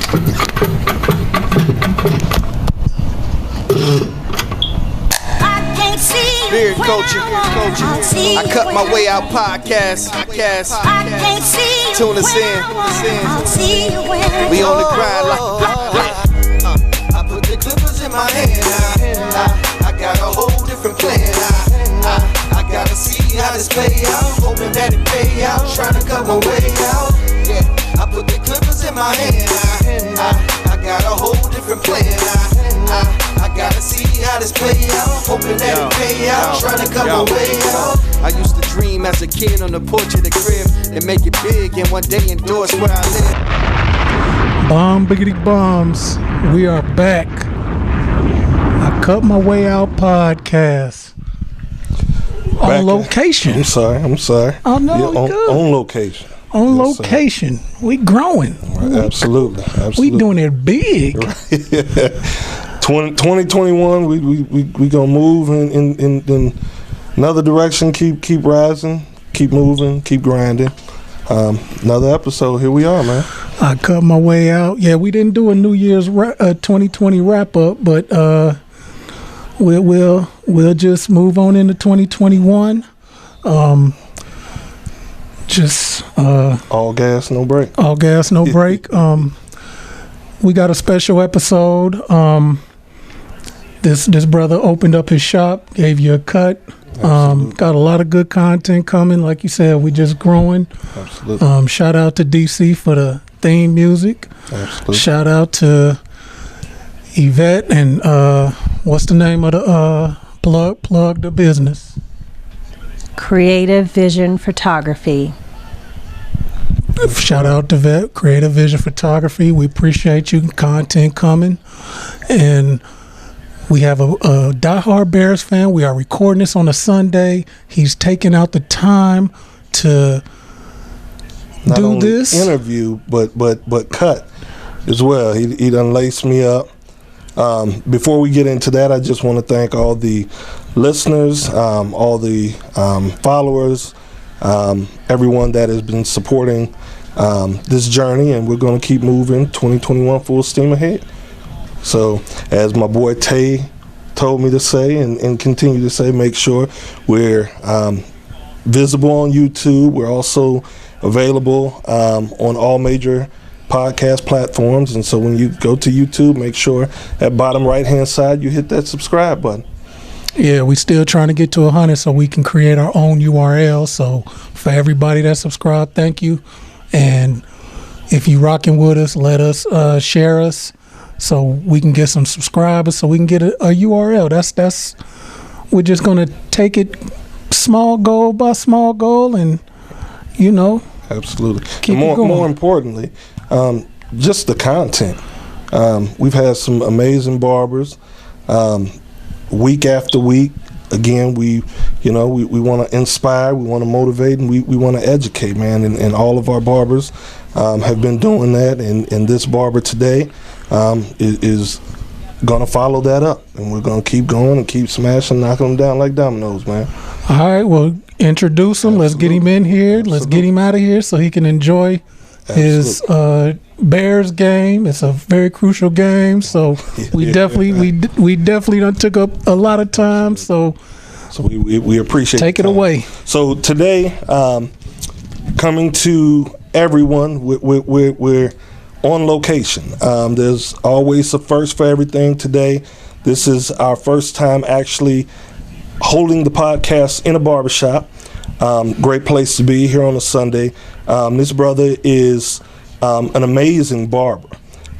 Beard culture. I cut my way out podcast. Tune us in. We on the grind I put the clippers in my hand. I got a whole different plan. I gotta see how this play out. Hoping that it pay out. Trying to cut my way out. Yeah, I put the clippers in my hand. I got a whole different plan. I gotta see how this play out. Hoping that it pay out. Trying to cut my way out. I used to dream as a kid on the porch of the crib and make it big and one day endorse where I live. Bomb biggity bombs. We are back. I cut my way out podcast. On location. I'm sorry. Oh no, yeah, on location. On yes, location. Sir. We growing. Right, absolutely. We doing it big. Right. 2021, we gonna move in another direction. Keep rising. Keep moving. Keep grinding. Another episode. Here we are, man. I cut my way out. Yeah, we didn't do a New Year's 2020 wrap up, but we'll just move on into 2021. All gas, no break. All gas, no break. We got a special episode. This brother opened up his shop, gave you a cut. Got a lot of good content coming. Like you said, we just growing. Absolutely. Shout out to DC for the theme music. Absolutely. Shout out to Yvette and what's the name of the plug the business? Creative Vision Photography. Shout out to Yvette, Creative Vision Photography. We appreciate you. Content coming. And we have a diehard Bears fan. We are recording this on a Sunday. He's taking out the time to not do only this interview, but cut as well. He done laced me up. Before we get into that, I just want to thank all the listeners, all the followers, everyone that has been supporting this journey, and we're going to keep moving 2021 full steam ahead. So as my boy Tay told me to say and continue to say, make sure we're visible on YouTube. We're also available on all major podcast platforms, and so when you go to YouTube, make sure at bottom right hand side you hit that subscribe button. Yeah, we still trying to get to 100 so we can create our own URL. So for everybody that subscribed, thank you. And if you rocking with us, let us share us so we can get some subscribers, so we can get a URL. That's we're just gonna take it small goal by small goal, and absolutely. Keep it going. More importantly, just the content. We've had some amazing barbers. Week after week, again, we want to inspire, we want to motivate, and we want to educate, man. And all of our barbers have been doing that. And this barber today is going to follow that up. And we're going to keep going and keep smashing, knocking them down like dominoes, man. All right, well, introduce him. Absolutely. Let's get him in here. Absolutely. Let's get him out of here so he can enjoy his Bears game. It's a very crucial game, so we definitely done took up a lot of time. So we appreciate. Take it away. So today, coming to everyone, we're on location. There's always a first for everything. Today, this is our first time actually holding the podcast in a barbershop. Great place to be here on a Sunday. This brother is an amazing barber.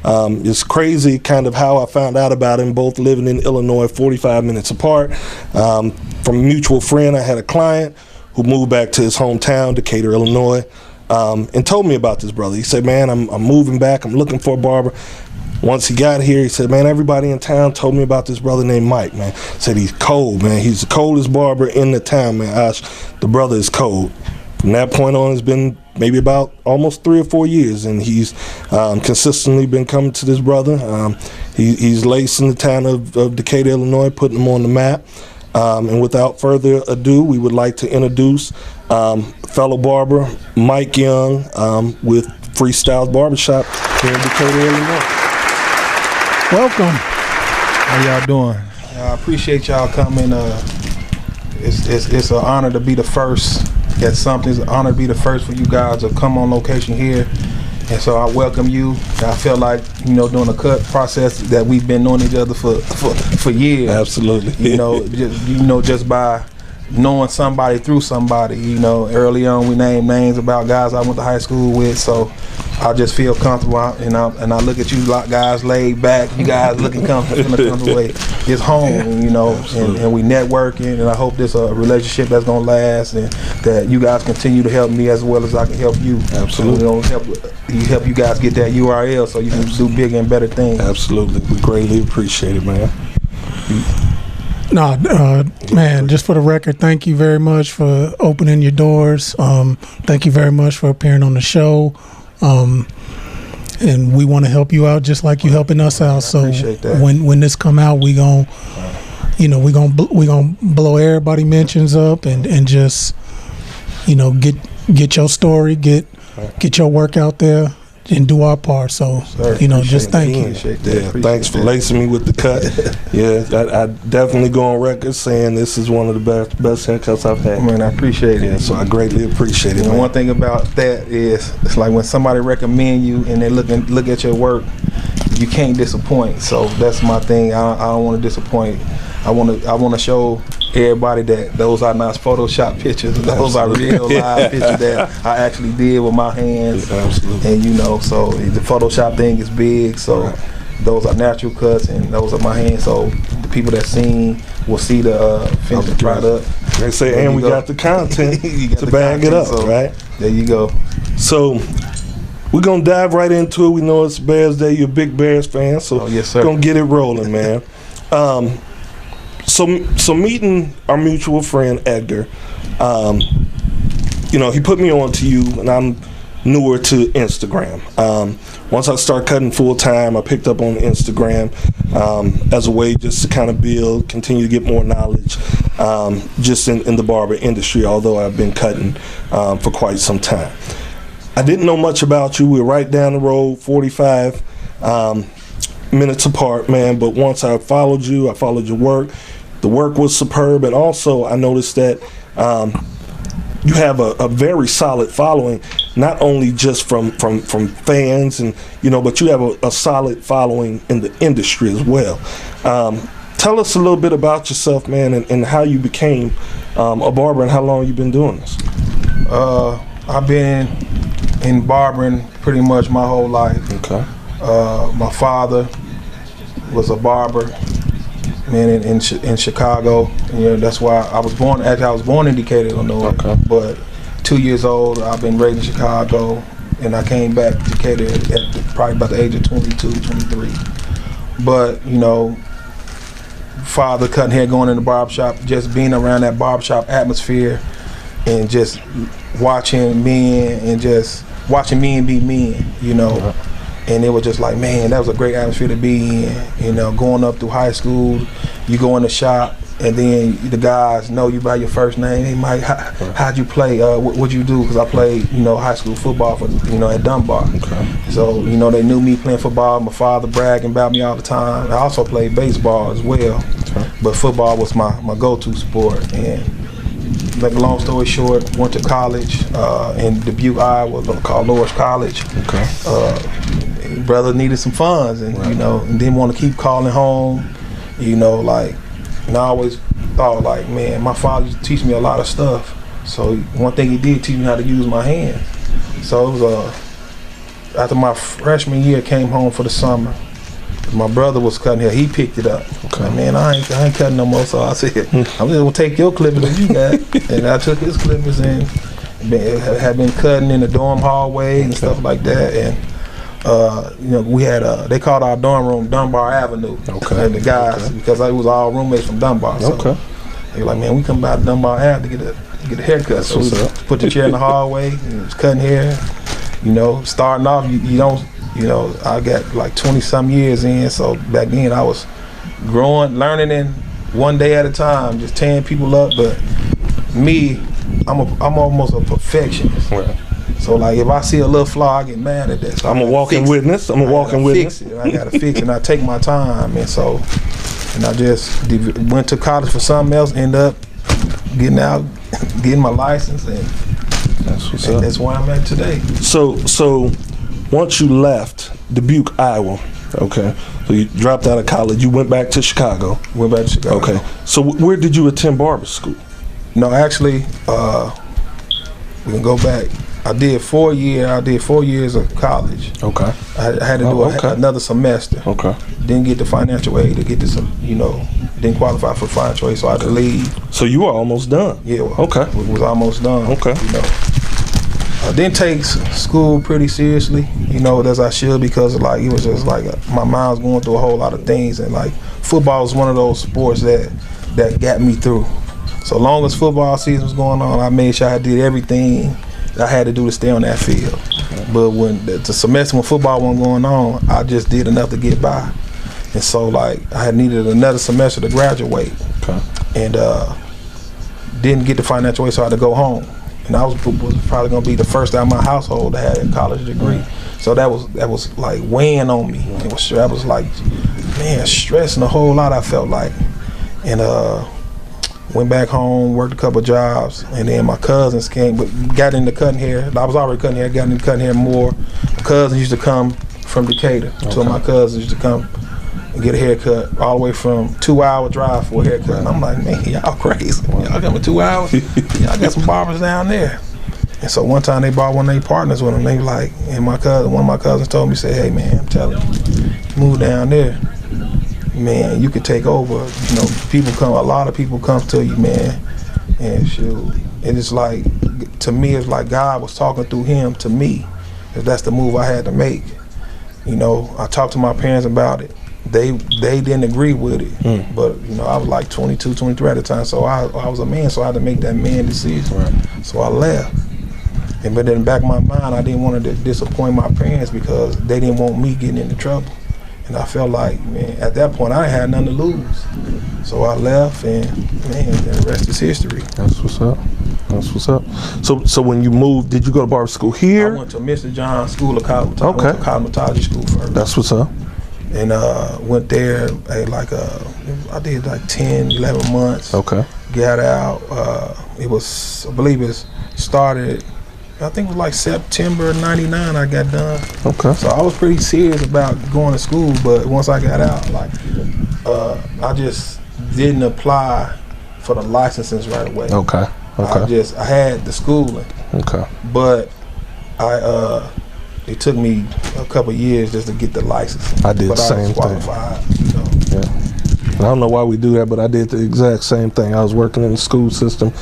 It's crazy kind of how I found out about him, both living in Illinois 45 minutes apart. From a mutual friend, I had a client who moved back to his hometown, Decatur, Illinois, and told me about this brother. He said, man, I'm moving back. I'm looking for a barber. Once he got here, he said, man, everybody in town told me about this brother named Mike, man. Said he's cold, man. He's the coldest barber in the town, man. Gosh, the brother is cold. From that point on, it's been maybe about almost 3 or 4 years, and he's consistently been coming to this brother. He's lacing the town of Decatur, Illinois, putting them on the map. And without further ado, we would like to introduce fellow barber Mike Young with Freestylzz Barbershop. here in Decatur, Illinois. Welcome. How y'all doing? I appreciate y'all coming. It's an honor to be the first at something. It's an honor to be the first for you guys to come on location here. And so I welcome you. I feel like, during the cut process that we've been knowing each other for years. Absolutely. Just by knowing somebody through somebody. Early on we named names about guys I went to high school with. So I just feel comfortable, and I look at you guys laid back. You guys looking comfortable in a comfortable way. It's home, and we networking, and I hope this a relationship that's gonna last, and that you guys continue to help me as well as I can help you. Absolutely. Help you guys get that URL so you can do bigger and better things. Absolutely. We greatly appreciate it, man. Man, just for the record, thank you very much for opening your doors. Thank you very much for appearing on the show. And we want to help you out just like you helping us out. So when this come out, we gon' blow everybody mentions up and just get your story, get your work out there and do our part. So just thank you. Thanks for lacing me with the cut. I definitely go on record saying this is one of the best haircuts I've had. Man, I appreciate it. So I greatly appreciate it. And one thing about that is, it's like when somebody recommend you and they look at your work, you can't disappoint. So that's my thing. I don't want to disappoint. I want to show everybody that those are not Photoshop pictures. Those are real live pictures that I actually did with my hands. Absolutely. And so the Photoshop thing is big. So those are natural cuts, and those are my hands. So the people that seen will see the finished product. They say, and we got the content to bag it up, right? There you go. So we're gonna dive right into it. We know it's Bears Day. You're a big Bears fan, so yes, sir. We're gonna get it rolling, man. So meeting our mutual friend Edgar, he put me on to you, and I'm newer to Instagram. Once I start cutting full time, I picked up on Instagram as a way just to kind of continue to get more knowledge, just in the barber industry. Although I've been cutting for quite some time, I didn't know much about you. We were right down the road, 45 minutes apart, man. But once I followed your work. The work was superb, and also I noticed that you have a very solid following, not only just from fans, and but you have a solid following in the industry as well. Tell us a little bit about yourself, man, and how you became a barber, and how long you've been doing this. I've been in barbering pretty much my whole life. Okay. My father was a barber. Man, in Chicago, that's why I was born. Actually, I was born in Decatur, Illinois. Okay. But 2 years old, I've been raised in Chicago, and I came back to Decatur at probably about the age of 22, 23. But father cutting hair, going in the barbershop, just being around that barbershop atmosphere, and just watching men be men, And it was just like, man, that was a great atmosphere to be in. Going up through high school, you go in the shop, and then the guys know you by your first name. Hey, Mike, how'd you play? What'd you do? Because I played, high school football for, at Dunbar. Okay. So, they knew me playing football. My father bragging about me all the time. I also played baseball as well, but football was my go-to sport. And make a long story short, went to college in Dubuque, Iowa, called Loris College. Okay. Brother needed some funds, and and didn't want to keep calling home, and I always thought, like, man, my father used to teach me a lot of stuff. So one thing he did teach me how to use my hands. So it was after my freshman year, came home for the summer. My brother was cutting hair. He picked it up. Okay. Like, man, I ain't cutting no more. So I said, I'm just gonna take your clippers that you got, and I took his clippers and had been cutting in the dorm hallway and stuff like that. And we had they called our dorm room Dunbar Avenue. Okay. And the guys, because I was all roommates from Dunbar. So they were like, man, we come by Dunbar Ave to get a haircut. So we put the chair in the hallway and was cutting hair. Starting off, you don't. I got like 20-some years in, so back then I was learning in one day at a time, just tearing people up. But me, I'm almost a perfectionist. Right. So like if I see a little flaw, I get mad at that. So I'm a walking witness. I'm a walking witness. I gotta fix it. And I take my time, and I just went to college for something else. End up getting out, getting my license, and that's where I'm at today. So once you left Dubuque, Iowa, okay, so you dropped out of college, you went back to Chicago. Went back to Chicago. Okay, so where did you attend barber school? No, actually, we can go back. I did 4 years of college. Okay. I had to do another semester. Okay. Didn't get the financial aid to get this, didn't qualify for financial aid, so I had to leave. So you were almost done. Yeah. Okay. Was almost done. Okay. I didn't take school pretty seriously, as I should, because like it was just like my mind was going through a whole lot of things, and like football was one of those sports that got me through. So long as football season was going on, I made sure I did everything I had to do to stay on that field. But when the semester when football wasn't going on, I just did enough to get by. And so like I had needed another semester to graduate. Okay. And didn't get the financial aid, so I had to go home. And I was probably gonna be the first out of my household that had a college degree. So that was like weighing on me. I was like, man, stressing a whole lot, I felt like. And went back home, worked a couple of jobs, and then my cousins came, but got into cutting hair. I was already cutting hair, got into cutting hair more. My cousins used to come from Decatur. Two of my cousins used to come and get a haircut, all the way from 2-hour drive for a haircut. And I'm like, man, y'all crazy. Y'all coming 2 hours? Y'all got some barbers down there. And so one time they brought one of their partners with them. They like, and one of my cousins told me, say, hey man, I'm telling you, move down there, man, you could take over. A lot of people come to you, man, and shoot. And it's like, to me, it's like God was talking through him to me. That's the move I had to make. I talked to my parents about it. They didn't agree with it, but I was like 22, 23 at the time, so I was a man, so I had to make that man decision. Right. So I left. But in the back of my mind, I didn't want to disappoint my parents because they didn't want me getting into trouble. And I felt like, man, at that point, I had nothing to lose. So I left, and man, the rest is history. That's what's up. That's what's up. So when you moved, did you go to barber school here? I went to Mr. John School of Cosmetology. Okay. I went to cosmetology school first. That's what's up. And went there I did like 10, 11 months. Okay. Got out. I believe it started, I think it was like September '99 I got done. Okay. So I was pretty serious about going to school, but once I got out, I just didn't apply for the licenses right away. Okay. I had the schooling. Okay. But it took me a couple of years just to get the license. I did the same thing. Yeah. I don't know why we do that, but I did the exact same thing. I was working in the school system,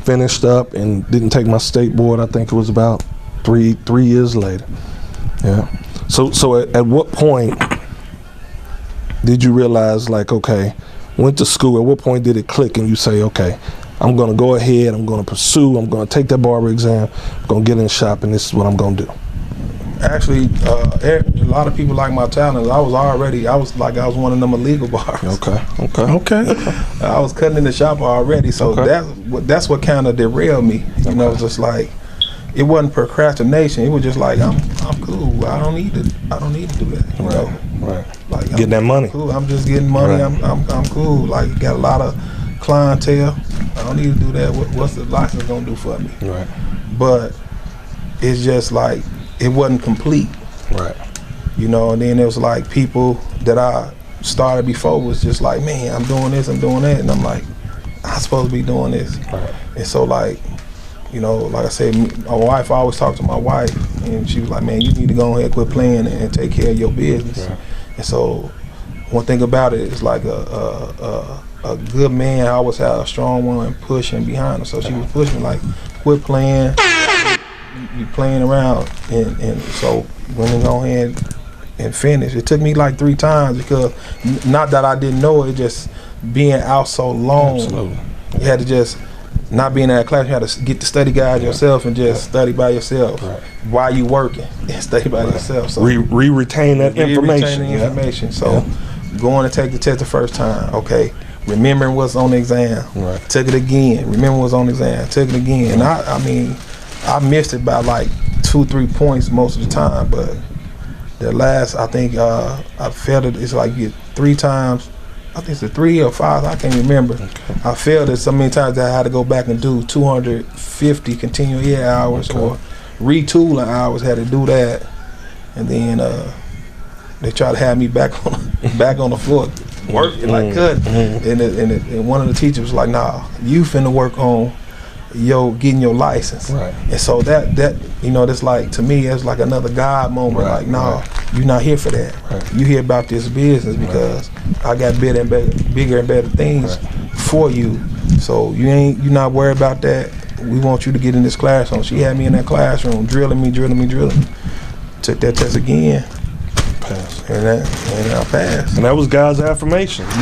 finished up, and didn't take my state board. I think it was about three years later. Yeah. So at what point did you realize, like, okay, went to school, at what point did it click and you say, okay, I'm going to go ahead, I'm going to pursue, I'm going to take that barber exam, I'm going to get in the shop, and this is what I'm going to do? Actually, a lot of people like my talent. I was one of them illegal barbers. Okay. I was cutting in the shop already, so that's what kind of derailed me. It's just like, it wasn't procrastination. It was just like, I'm cool. I don't need to do that. Right. Like, getting that money. Cool. I'm just getting money. Right. I'm cool. Like, got a lot of clientele. I don't need to do that. What's the license gonna do for me? Right. But it's just like, it wasn't complete. Right. And then it was like people that I started before was just like, man, I'm doing this, I'm doing that. And I'm like, I'm supposed to be doing this. Right. And so like I said, my wife, I always talk to my wife, and she was like, man, you need to go ahead, quit playing and take care of your business. Right. And so one thing about it is like a good man always have a strong woman pushing behind him. So she was pushing like, quit playing. You playing around, and so when we go ahead and finish, it took me like 3 times because not that I didn't know it, just being out so long. Absolutely. You had to just not being in that class. You had to get the study guide yourself and just study by yourself while you working and study by yourself. So retain that information. So going to take the test the first time, okay. Remembering what's on the exam. Right. Took it again. Remember what's on the exam. Took it again. And I missed it by like 2-3 points most of the time, but the last, I think I failed it. It's like you 3 times. I think it's the 3 or 5. I can't remember. Okay. I failed it so many times that I had to go back and do 250 continual year hours or retooling hours. Had to do that, and then they tried to have me back on the floor working like cutting. And one of the teachers was like, "Nah, you finna work on getting your license." Right. And so that that's like, to me, it's like another God moment. Right. Like, nah, you're not here for that. Right. You hear about this business because I got bigger and better things for you. So you're not worried about that. We want you to get in this classroom. She had me in that classroom, drilling me. Took that test again. Passed. And I passed. And that was God's affirmation. So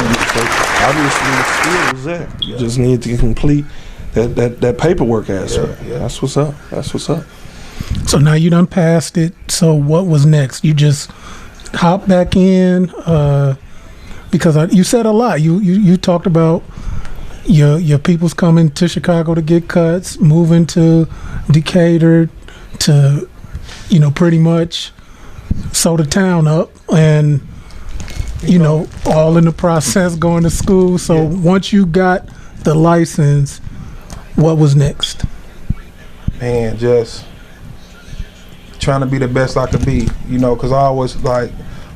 obviously the skill was there. You just need to complete that paperwork aspect. Yeah. That's what's up. That's what's up. So now you done passed it. So what was next? You just hop back in because you said a lot. You talked about your people's coming to Chicago to get cuts, moving to Decatur to pretty much sew the town up, and all in the process going to school. So once you got the license, what was next? Man, just trying to be the best I could be, because I always like,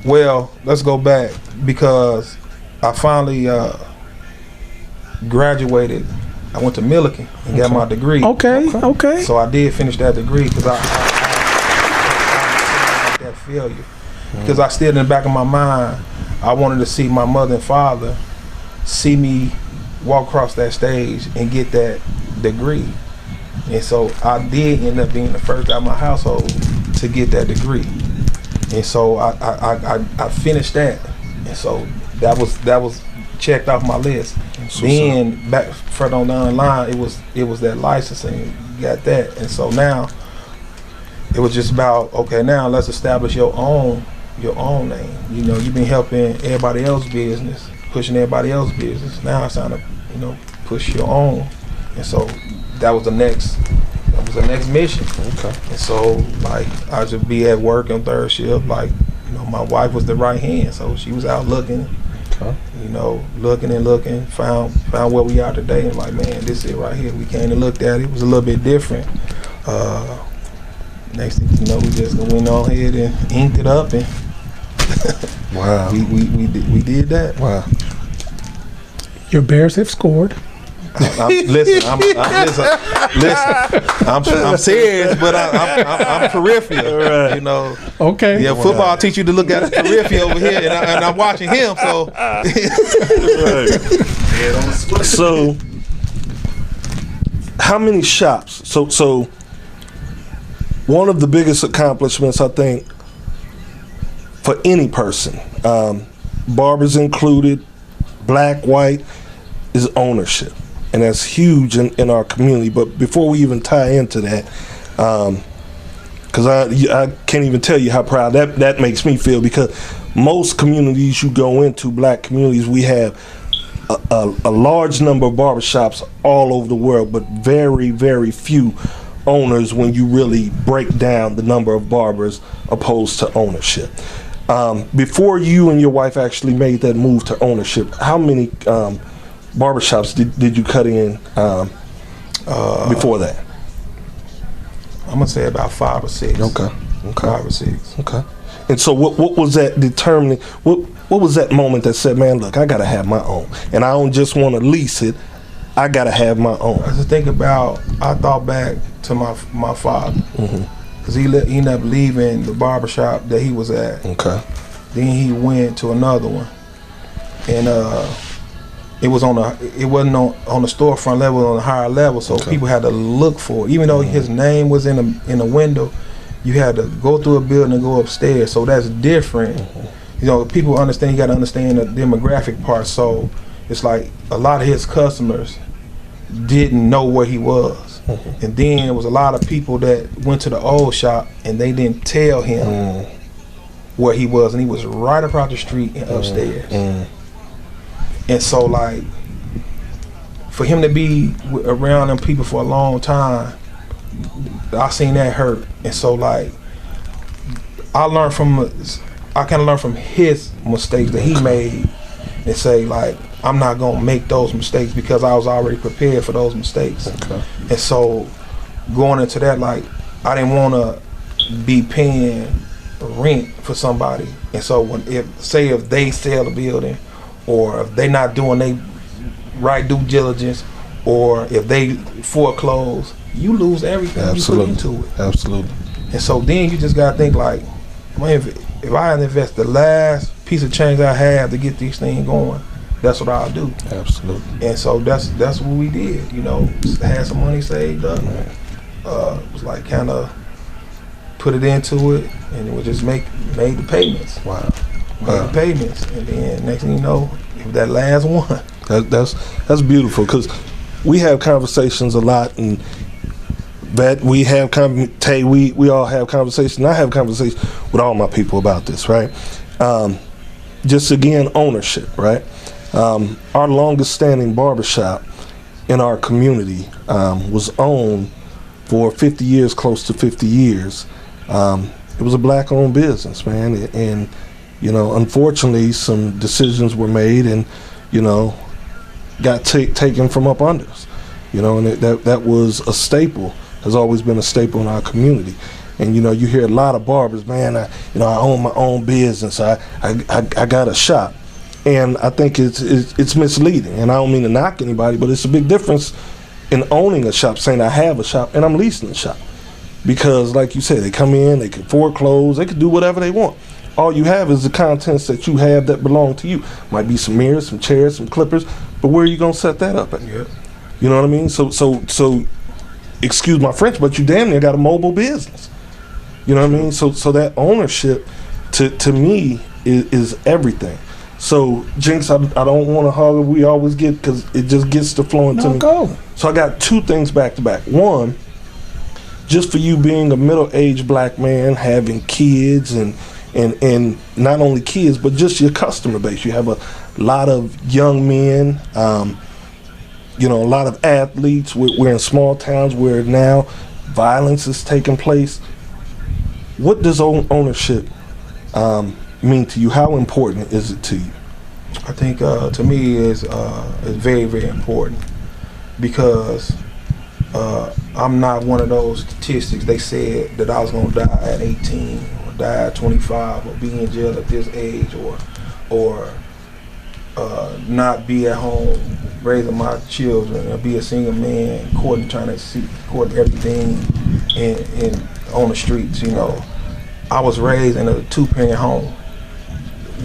let's go back, because I finally graduated. I went to Milliken and got my degree. Okay. So I did finish that degree because I that failure. Because I still, in the back of my mind, I wanted to see my mother and father see me walk across that stage and get that degree. And so I did end up being the first out of my household to get that degree. And so I finished that. And so that was checked off my list. Then back further on down the line, it was that licensing, got that. And so now it was just about, okay, now let's establish your own name. You've been helping everybody else's business, pushing everybody else's business. Now it's time to push your own. And so that was the next mission. Okay. And so like I just be at work on third shift, like my wife was the right hand, so she was out looking. Looking, found where we are today, and like, man, this is it right here. We came and looked at it. It was a little bit different. Next thing you know, we just went on ahead and inked it up, and wow, we did that. Wow. Your Bears have scored. Listen, I'm serious, but I'm peripheral. Right. Okay. Yeah, football teach you to look at the peripheral over here, and I'm watching him. So. Right. So, how many shops? So one of the biggest accomplishments, I think, for any person, barbers included, black, white, is ownership. And that's huge in our community. But before we even tie into that, because I can't even tell you how proud that makes me feel, because most communities you go into, black communities, we have a large number of barbershops all over the world, but very, very few owners when you really break down the number of barbers opposed to ownership. Before you and your wife actually made that move to ownership, how many barbershops did you cut in before that? I'm gonna say about 5 or 6. Okay. 5 or 6. Okay. And so what was that determining? What was that moment that said, man, look, I gotta have my own, and I don't just want to lease it. I gotta have my own. I thought back to my father, because he ended up leaving the barbershop that he was at. Okay. Then he went to another one, and it wasn't on the storefront level, on a higher level, so people had to look for it. Even though his name was in the window, you had to go through a building and go upstairs. So that's different. People understand. You got to understand the demographic part. So it's like a lot of his customers didn't know where he was, and then there was a lot of people that went to the old shop and they didn't tell him where he was, and he was right across the street and upstairs. And so, like, for him to be around them people for a long time, I seen that hurt, and so like I kind of learned from his mistakes that he made, and say like I'm not gonna make those mistakes because I was already prepared for those mistakes. Okay. And so going into that, like I didn't want to be paying rent for somebody, and so if they sell the building, or if they not doing they right due diligence, or if they foreclose, you lose everything. Absolutely. You put into it. Absolutely. And so then you just gotta think like, man, if I invest the last piece of change I have to get these things going, that's what I'll do. Absolutely. And so that's what we did. You know, had some money saved up. Was like kind of put it into it, and it would just made the payments. Wow. Made the payments, and then next thing you know, if that last one. That's beautiful, because we have conversations a lot, and that we have we all have conversations. I have conversations with all my people about this, right? Just again, ownership, right? Our longest standing barbershop in our community was owned for 50 years, close to 50 years. It was a black owned business, man, and you know, unfortunately some decisions were made, and you know, got taken from up under us, you know, and that was a staple, has always been a staple in our community. And you know, you hear a lot of barbers, man, I own my own business, I got a shop, and I think it's misleading. And I don't mean to knock anybody, but it's a big difference in owning a shop, saying I have a shop, and I'm leasing a shop, because like you said, they come in, they can foreclose, they can do whatever they want. All you have is the contents that you have that belong to you. Might be some mirrors, some chairs, some clippers, but where are you gonna set that up at? Yep. You know what I mean? So excuse my French, but you damn near got a mobile business. You know what I mean? So that ownership to me is everything. So Jinx, I don't want to hog it. We always get, because it just gets to flowing to me. Go. So I got two things back to back. One, just for you being a middle-aged black man, having kids, and not only kids, but just your customer base. You have a lot of young men, you know, a lot of athletes. We're in small towns where now violence is taking place. What does ownership mean to you? How important is it to you? I think to me is very, very important, because I'm not one of those statistics. They said that I was going to die at 18 or die at 25 or be in jail at this age, or not be at home raising my children, or be a single man trying to court everything and on the streets. You know, I was raised in a 2-parent home.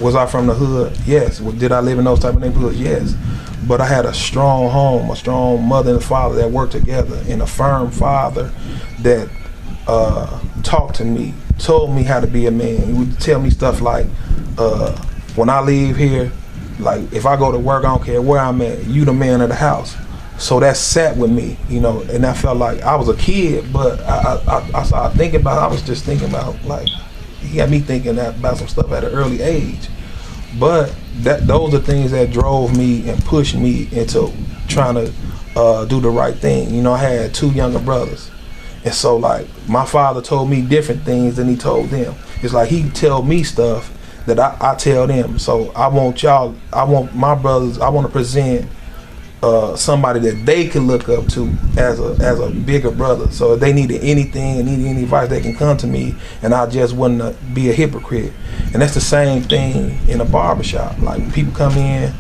Was I from the hood? Yes. Did I live in those type of neighborhoods? Yes. But I had a strong home, a strong mother and father that worked together, and a firm father that talked to me, told me how to be a man. He would tell me stuff like, when I leave here, like if I go to work, I don't care where I'm at, you the man of the house. So that sat with me, you know, and I felt like I was a kid, but I started thinking about, I was just thinking about, like, he got me thinking about some stuff at an early age. But those are things that drove me and pushed me into trying to do the right thing. You know, I had 2 younger brothers, and so like my father told me different things than he told them. It's like he tell me stuff that I tell them. So I want my brothers, I want to present somebody that they can look up to as a bigger brother. So if they needed anything and needed any advice, they can come to me, and I just wouldn't be a hypocrite. And that's the same thing in a barbershop. Like people come in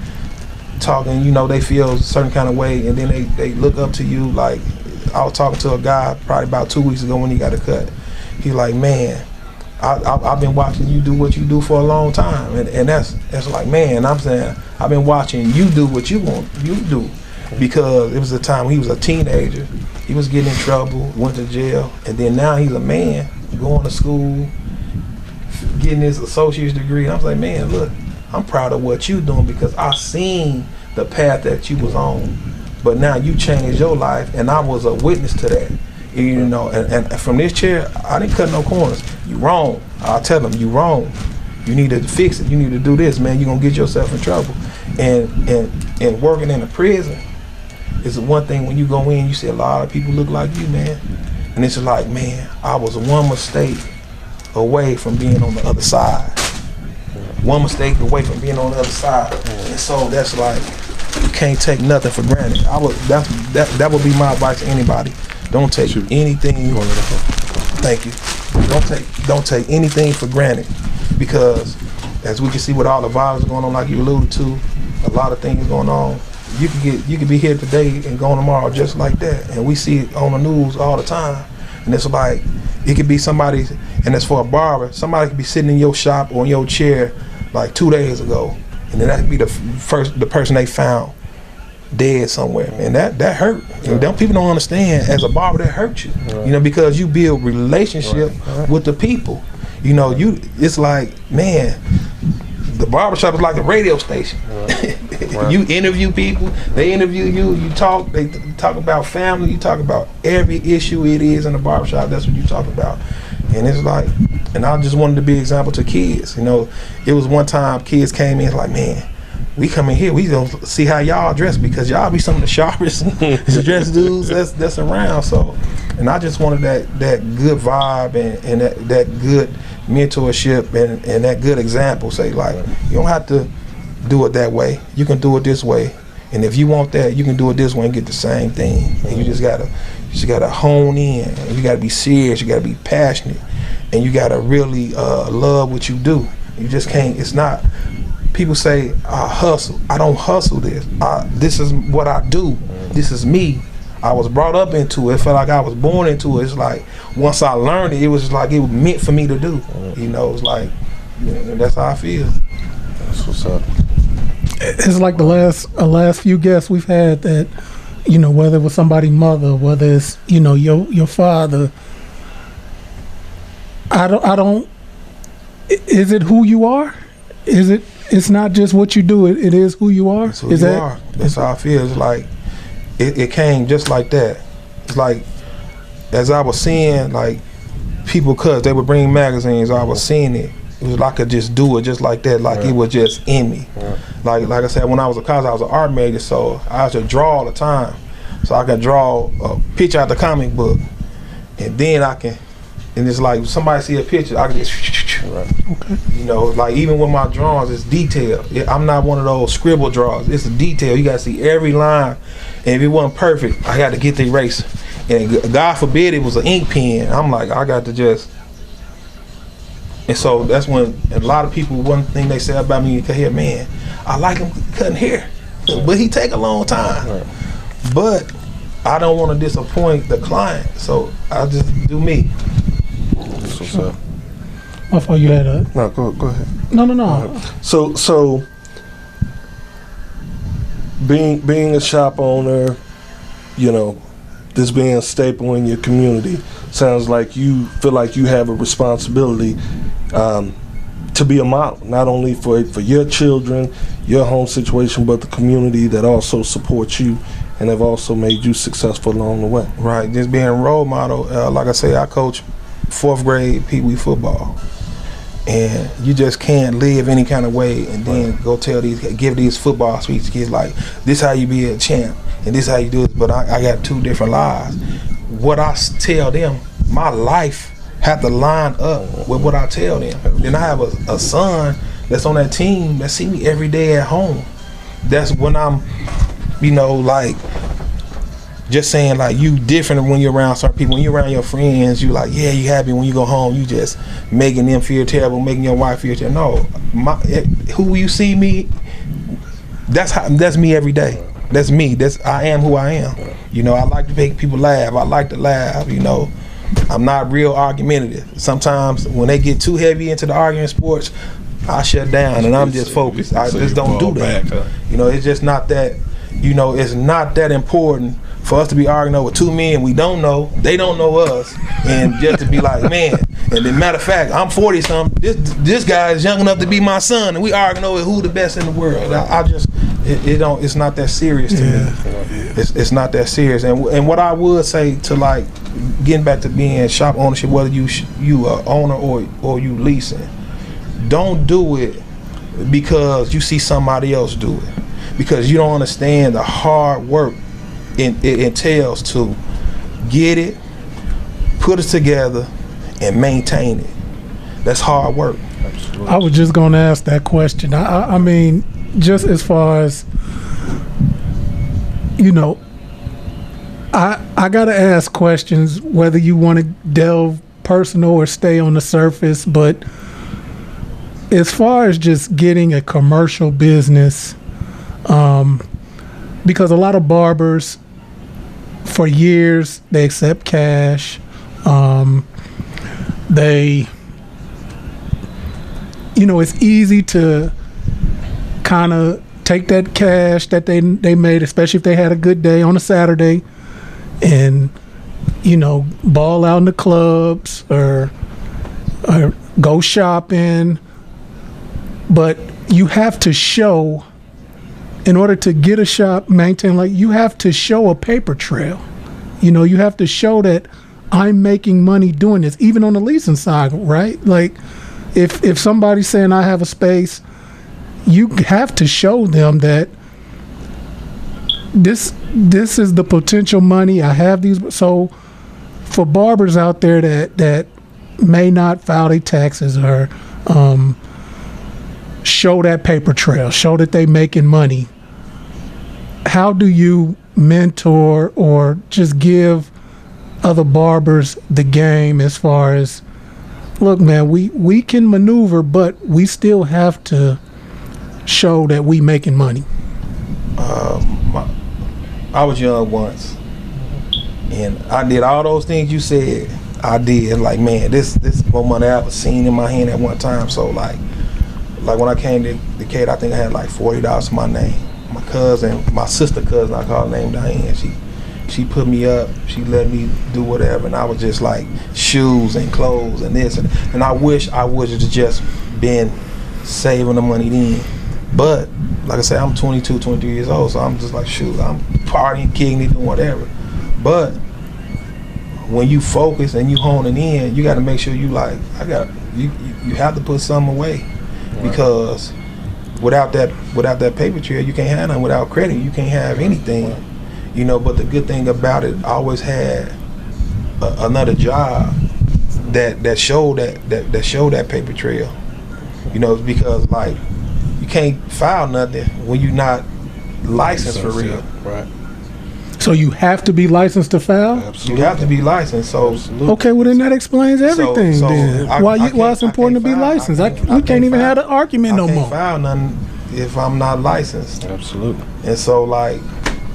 talking, you know, they feel a certain kind of way, and then they look up to you. Like I was talking to a guy probably about 2 weeks ago when he got a cut. He's like, man, I've been watching you do what you do for a long time, and that's like, man, I'm saying I've been watching you do what you do, because it was a time when he was a teenager, he was getting in trouble, went to jail, and then now he's a man going to school, getting his associate's degree. And I was like, man, look, I'm proud of what you doing, because I seen the path that you was on, but now you changed your life, and I was a witness to that. You know, and from this chair, I didn't cut no corners. You wrong. I'll tell them, you wrong. You need to fix it. You need to do this, man. You're going to get yourself in trouble. And working in a prison is the one thing, when you go in, you see a lot of people look like you, man. And it's like, man, I was one mistake away from being on the other side. One mistake away from being on the other side. And so that's like, you can't take nothing for granted. That would be my advice to anybody. Don't take anything. Thank you. Don't take anything for granted, because as we can see with all the violence going on, like you alluded to, a lot of things going on. You can be here today and gone tomorrow just like that, and we see it on the news all the time. And it's like, it could be somebody, and it's for a barber. Somebody could be sitting in your shop or in your chair like 2 days ago, and then that could be the person they found dead somewhere, and that hurt. And them people don't understand, as a barber, that hurt you. You know, because you build relationship with the people. You know, it's like, man, the barbershop is like a radio station. You interview people, they interview you, they talk about family, you talk about every issue it is in the barbershop. That's what you talk about. And it's like, and I just wanted to be an example to kids. You know, it was one time kids came in, like, man, we come in here, we gonna see how y'all dress, because y'all be some of the sharpest dressed dudes that's around. So, and I just wanted that good vibe and that good mentorship and that good example. Say, like, you don't have to do it that way. You can do it this way. And if you want that, you can do it this way and get the same thing. And you just gotta hone in. And you gotta be serious. You gotta be passionate, and you gotta really love what you do. You just can't. It's not. People say, I hustle. I don't hustle this. This is what I do. This is me. I was brought up into it. It felt like I was born into it. It's like, once I learned it, it was like it was meant for me to do. You know, it's like, that's how I feel. That's what's up. It's like the last few guests we've had that, you know, whether it was somebody's mother, whether it's, you know, your father. I don't. Is it who you are? Is it? It's not just what you do. It is who you are. That's who you are. That's how I feel. It's like it came just like that. It's like, as I was seeing, like, people, cause they would bring magazines, I was seeing it. It was like I could just do it just like that, like it was just in me. Like I said, when I was a college, I was an art major, so I used to draw all the time. So I could draw a picture out the comic book, and then and it's like, somebody see a picture, I can just, Okay. you know, like, even with my drawings, it's detail. I'm not one of those scribble draws. It's a detail. You got to see every line, and if it wasn't perfect, I got to get the eraser. And God forbid it was an ink pen. I'm like, I got to just. And so that's when a lot of people, one thing they say about me, you can hear, man, I like him cutting hair, but he take a long time. But I don't want to disappoint the client, so I just do me. That's what's up. I thought you had a. No, go ahead. No. So being a shop owner, you know, this being a staple in your community, sounds like you feel like you have a responsibility to be a model, not only for your children, your home situation, but the community that also supports you and have also made you successful along the way. Right, just being a role model. Like I say, I coach 4th grade Pee Wee football. And you just can't live any kind of way and then go give these football speeches to kids like, this how you be a champ and this how you do it. But I got 2 different lives. What I tell them, my life have to line up with what I tell them. Then I have a son that's on that team that see me every day at home. That's when I'm, you know, like, just saying, like, you different when you're around certain people. When you're around your friends, you like, yeah, you happy. When you go home, you just making them feel terrible, making your wife feel terrible. No, who you see me, that's me every day. That's me. I am who I am. You know, I like to make people laugh. I like to laugh, you know. I'm not real argumentative. Sometimes when they get too heavy into the arguing sports, I shut down and I'm just focused. I just don't do that. You know, it's just not that, you know, it's not that important for us to be arguing over 2 men we don't know, they don't know us, and just to be like, man. And then, matter of fact, I'm 40-something. This guy is young enough to be my son, and we arguing over who the best in the world. It's not that serious to me. It's not that serious. And what I would say to, like, getting back to being shop ownership, whether you are owner or you leasing, don't do it because you see somebody else do it, because you don't understand the hard work it entails to get it, put it together and maintain it. That's hard work. Absolutely. I was just going to ask that question. I mean, just as far as, you know, I got to ask questions whether you want to delve personal or stay on the surface, but as far as just getting a commercial business, because a lot of barbers, for years, they accept cash. They, you know, it's easy to kind of take that cash that they made, especially if they had a good day on a Saturday, and, you know, ball out in the clubs or go shopping. But you have to show, in order to get a shop maintained, like, you have to show a paper trail. You know, you have to show that I'm making money doing this, even on the leasing side, right? Like, if somebody's saying I have a space, you have to show them that this is the potential money I have. These, so for barbers out there that may not file their taxes or show that paper trail, show that they making money, how do you mentor or just give other barbers the game as far as, look, man, we can maneuver, but we still have to show that we making money? I was young once, and I did all those things you said. I did. Like, man, this more money I ever seen in my hand at one time. So like when I came to Decatur, I think I had like $40 to my name. My cousin, my sister cousin, I call her name Diane. She put me up. She let me do whatever, and I was just like shoes and clothes and this and I wish I would have just been saving the money then. But like I said, I'm 22, 23 years old, so I'm just like, shoot, I'm partying, kicking it, doing whatever. But when you focus and you honing in, you got to make sure you like, you have to put something away, because without that paper trail, you can't have nothing. Without credit, you can't have anything. You know, but the good thing about it, I always had another job that showed that paper trail. You know, because like, you can't file nothing when you're not licensed for real. Right. So you have to be licensed to file? Absolutely. You have to be licensed. So Absolutely. Okay, well then that explains everything. So then why it's important to be licensed? We can't even have an argument no more. I can't file nothing if I'm not licensed. Absolutely. And so like,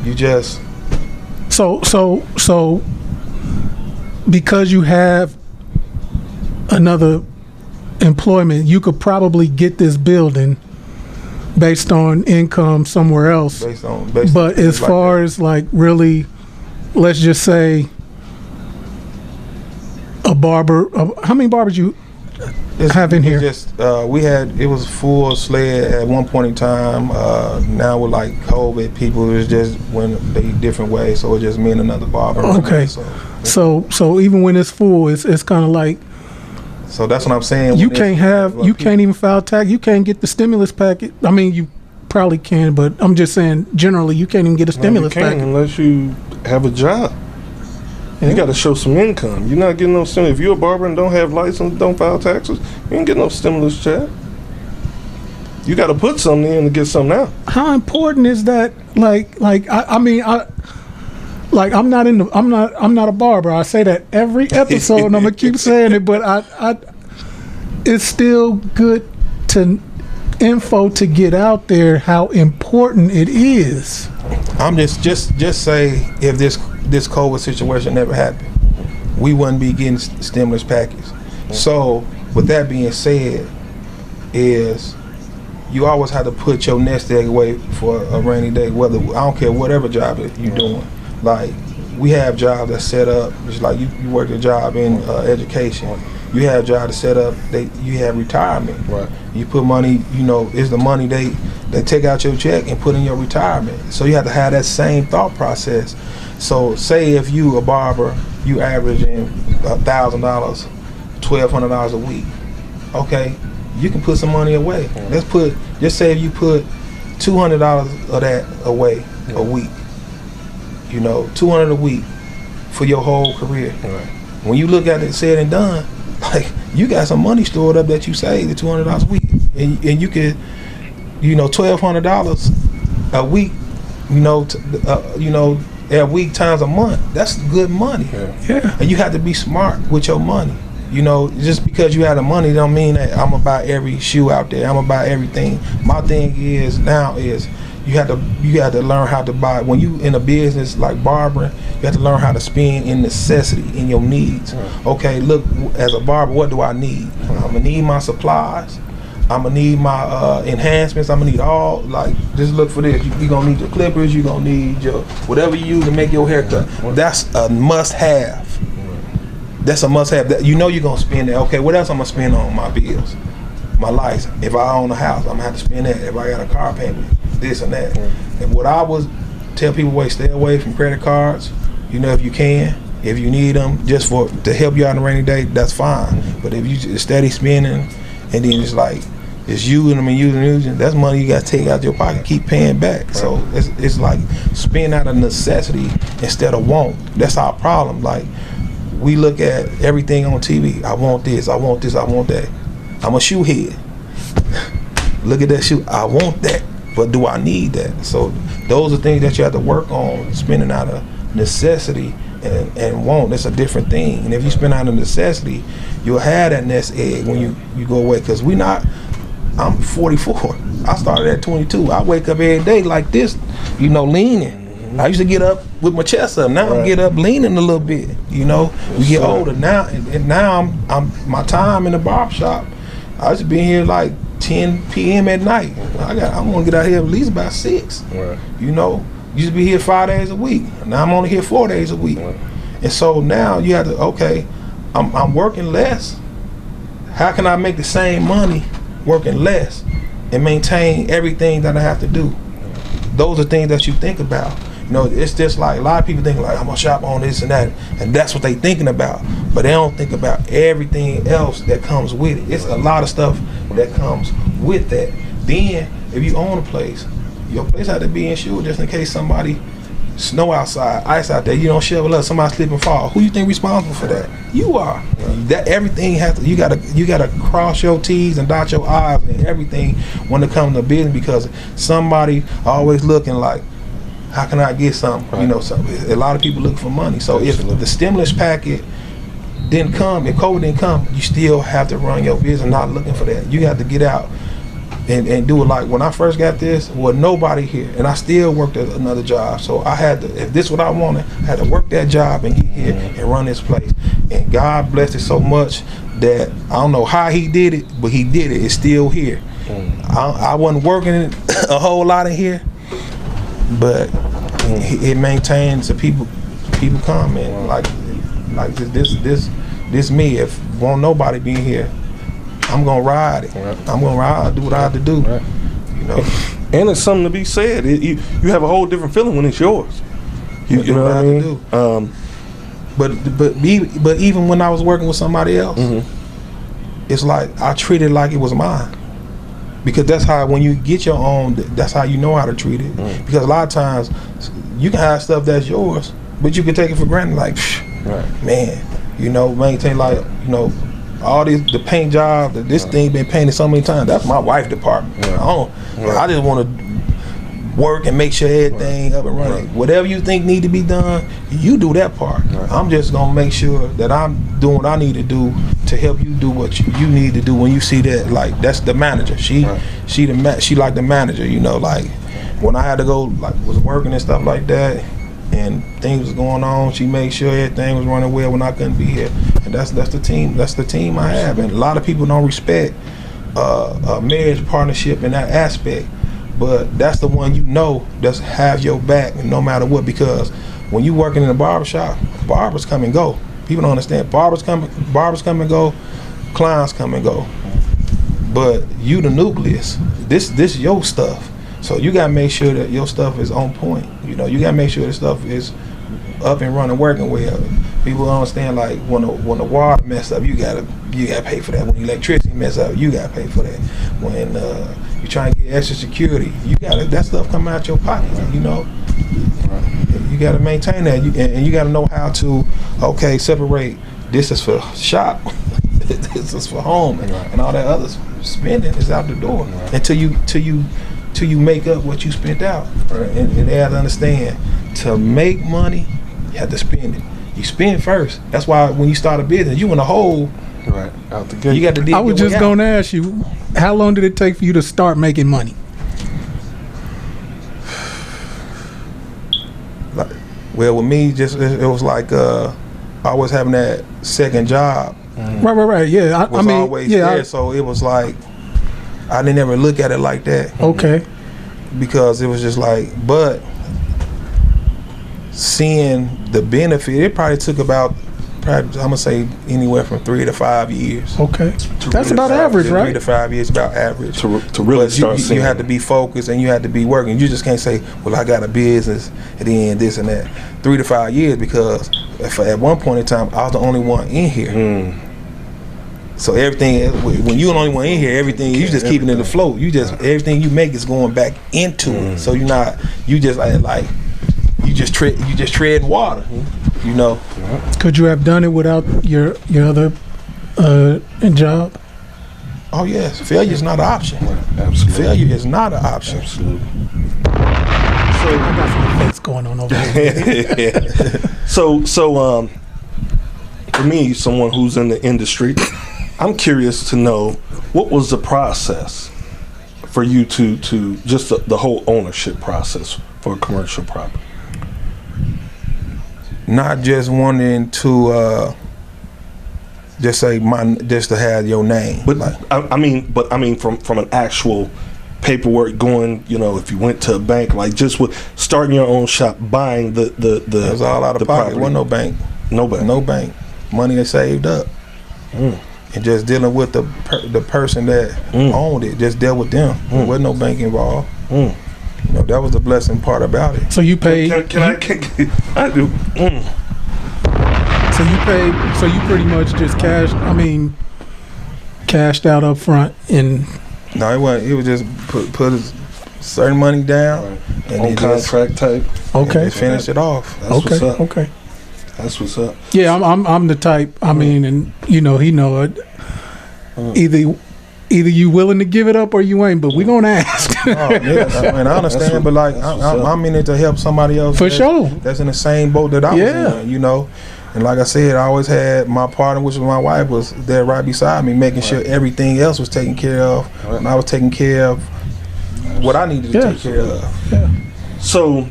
you just so because you have another employment, you could probably get this building based on income somewhere else. But as far as like really, let's just say a barber, how many barbers you have in here? Just it was full sled at one point in time. Now with like COVID, people, it just went a different way, so it just me and another barber. Okay, so even when it's full, it's kind of like, so that's what I'm saying. You can't even file tax. You can't get the stimulus package. I mean, you probably can, but I'm just saying generally you can't even get a stimulus package unless you have a job. Yeah. You got to show some income. You're not getting no stimulus. If you're a barber and don't have license, don't file taxes, you ain't getting no stimulus check. You got to put something in to get something out. How important is that? I'm not a barber. I say that every episode, and I'm gonna keep saying it. But it's still good info to get out there how important it is. I'm just say if this COVID situation never happened, we wouldn't be getting stimulus package. So with that being said, is you always have to put your nest egg away for a rainy day. Whether I don't care whatever job you're doing. Like, we have jobs that set up, just like you work a job in education. You have jobs that set up, you have retirement. Right. You put money, you know, it's the money they take out your check and put in your retirement. So you have to have that same thought process. So say if you a barber, you averaging $1,000, $1,200 a week. Okay, you can put some money away. Just say if you put $200 of that away a week. You know, $200 a week for your whole career. Right. when you look at it said and done, like you got some money stored up that you saved at $200 a week, and you could, $1,200 a week, a week times a month. That's good money. Yeah. And you have to be smart with your money. Just because you have the money don't mean that I'm gonna buy every shoe out there. I'm gonna buy everything. My thing is now is you have to learn how to buy. When you in a business like barbering, you have to learn how to spend in necessity, in your needs. Okay, look, as a barber, what do I need? I'm gonna need my supplies. I'm gonna need my enhancements. I'm gonna need all, like, just look for this. You're gonna need your clippers. You're gonna need your whatever you use to make your haircut. That's a must-have. That's a must-have. That you're gonna spend that. Okay, what else I'm gonna spend on my bills? My license. If I own a house, I'm gonna have to spend that. If I got a car payment, this and that. And what I would tell people, stay away from credit cards. If you can, if you need them, just to help you out on a rainy day, that's fine. But if you just steady spending, and then it's like it's using them and using, that's money you got to take out your pocket, keep paying back. So it's like spend out of necessity instead of want. That's our problem. Like, we look at everything on TV. I want this, I want this, I want that. I'm a shoe head. Look at that shoe. I want that, but do I need that? So those are things that you have to work on. Spending out of necessity and want, that's a different thing. And if you spend out of necessity, you'll have that nest egg when you go away. Because I'm 44. I started at 22. I wake up every day like this, leaning. I used to get up with my chest up. Now I get up leaning a little bit. We get older now, and now I'm my time in the barber shop. I used to be here like 10 p.m. at night. I'm gonna get out here at least by 6. Right. Used to be here 5 days a week. Now I'm only here 4 days a week. Right. And so now you have to, I'm working less. How can I make the same money working less and maintain everything that I have to do? Those are things that you think about. It's just like a lot of people think like, I'm gonna shop on this and that, and that's what they thinking about. But they don't think about everything else that comes with it. It's a lot of stuff that comes with that. Then, if you own a place, your place had to be insured just in case somebody snow outside, ice out there, you don't shovel up, somebody slip and fall. Who you think responsible for that? You are. That everything has to. You gotta cross your T's and dot your I's and everything when it comes to business, because somebody always looking like, how can I get something? A lot of people looking for money. So if the stimulus packet didn't come, if COVID didn't come, you still have to run your business not looking for that. You have to get out and do it. Like when I first got this, nobody here, and I still worked at another job. So I had to, if this is what I wanted, I had to work that job and get here and run this place. And God blessed it so much that I don't know how he did it, but he did it. It's still here. I wasn't working a whole lot in here, but it maintains the people come in like this me. If won't nobody be here, I'm gonna ride it. I'm gonna ride, do what I have to do. And it's something to be said. You have a whole different feeling when it's yours. You know what I mean? But even when I was working with somebody else, it's like I treat it like it was mine. Because that's how, when you get your own, that's how you know how to treat it. Because a lot of times you can have stuff that's yours, but you can take it for granted. Like, man, maintain all the paint job. This thing been painted so many times. That's my wife's department. I just want to work and make sure everything up and running. Whatever you think need to be done, you do that part. I'm just gonna make sure that I'm doing what I need to do to help you do what you need to do. When you see that, like, that's the manager. She like the manager. Like when I had to go, like, was working and stuff like that, and things was going on, she made sure everything was running well when I couldn't be here. And that's the team. That's the team I have. And a lot of people don't respect a marriage partnership in that aspect. But that's the one that's have your back no matter what, because when you working in a barbershop, barbers come and go. People don't understand. Barbers come and go, clients come and go. But you the nucleus. This your stuff. So you gotta make sure that your stuff is on point. You gotta make sure the stuff is up and running, working well. People don't understand, like, when the water mess up, you gotta pay for that. When the electricity mess up, you gotta pay for that. When you trying to get extra security, that stuff come out your pocket. You gotta maintain that, and you gotta know how to separate this is for shop, this is for home, and all that other spending is out the door until you make up what you spent out. And they have to understand, to make money, you have to spend it. You spend first. That's why when you start a business, you in a hole. Right, out the gate. You got to dig I was just going to ask you, how long did it take for you to start making money? Well, with me, it was like always having that second job. Right. Yeah, I mean, always there. So it was like I didn't ever look at it like that. Okay. Because it was just like, but seeing the benefit, it probably took about, I'm gonna say anywhere from 3 to 5 years. Okay, that's about average, right? 3 to 5 years, about average. To really but start seeing. You had to be focused and you had to be working. You just can't say, well, I got a business and then this and that. 3 to 5 years, because at one point in time, I was the only one in here. So everything, when you're the only one in here, everything you just keeping it afloat. You just everything you make is going back into it. So you just tread water. You know. Could you have done it without your other job? Oh yes, failure is not an option. Absolutely. Failure is not an option. Absolutely. So I got some effects going on over here. So for me, someone who's in the industry, I'm curious to know, what was the process for you to just the whole ownership process for a commercial property? Not just wanting to just say just to have your name. But I mean from an actual paperwork going, if you went to a bank, like just with starting your own shop, buying the it was all out of pocket. Wasn't no bank. No bank. Money they saved up. And just dealing with the person that owned it, just dealt with them. There wasn't no bank involved. That was the blessing part about it. So you paid. I do. So you paid. So you pretty much just cashed out up front and. No, it wasn't. It was just put a certain money down and on contract type. Okay. And finish it off. That's what's up. Okay. That's what's up. Yeah, I'm the type. I mean, and he know it. Either you willing to give it up or you ain't, but we gonna ask. I understand, but like I'm in it to help somebody else. For sure. That's in the same boat that I was in, And like I said, I always had my partner, which was my wife, was there right beside me, making sure everything else was taken care of, and I was taking care of what I needed to take care of. Yeah. So,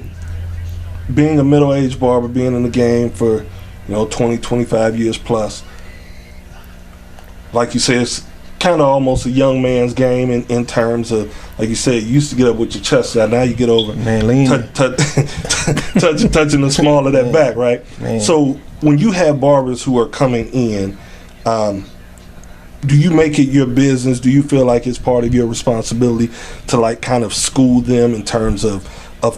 being a middle-aged barber, being in the game for 20, 25 years plus, like you said, it's kind of almost a young man's game in terms of, like you said, you used to get up with your chest out. Now you get over touching the small of that back, right? Man. So when you have barbers who are coming in, do you make it your business? Do you feel like it's part of your responsibility to like kind of school them in terms of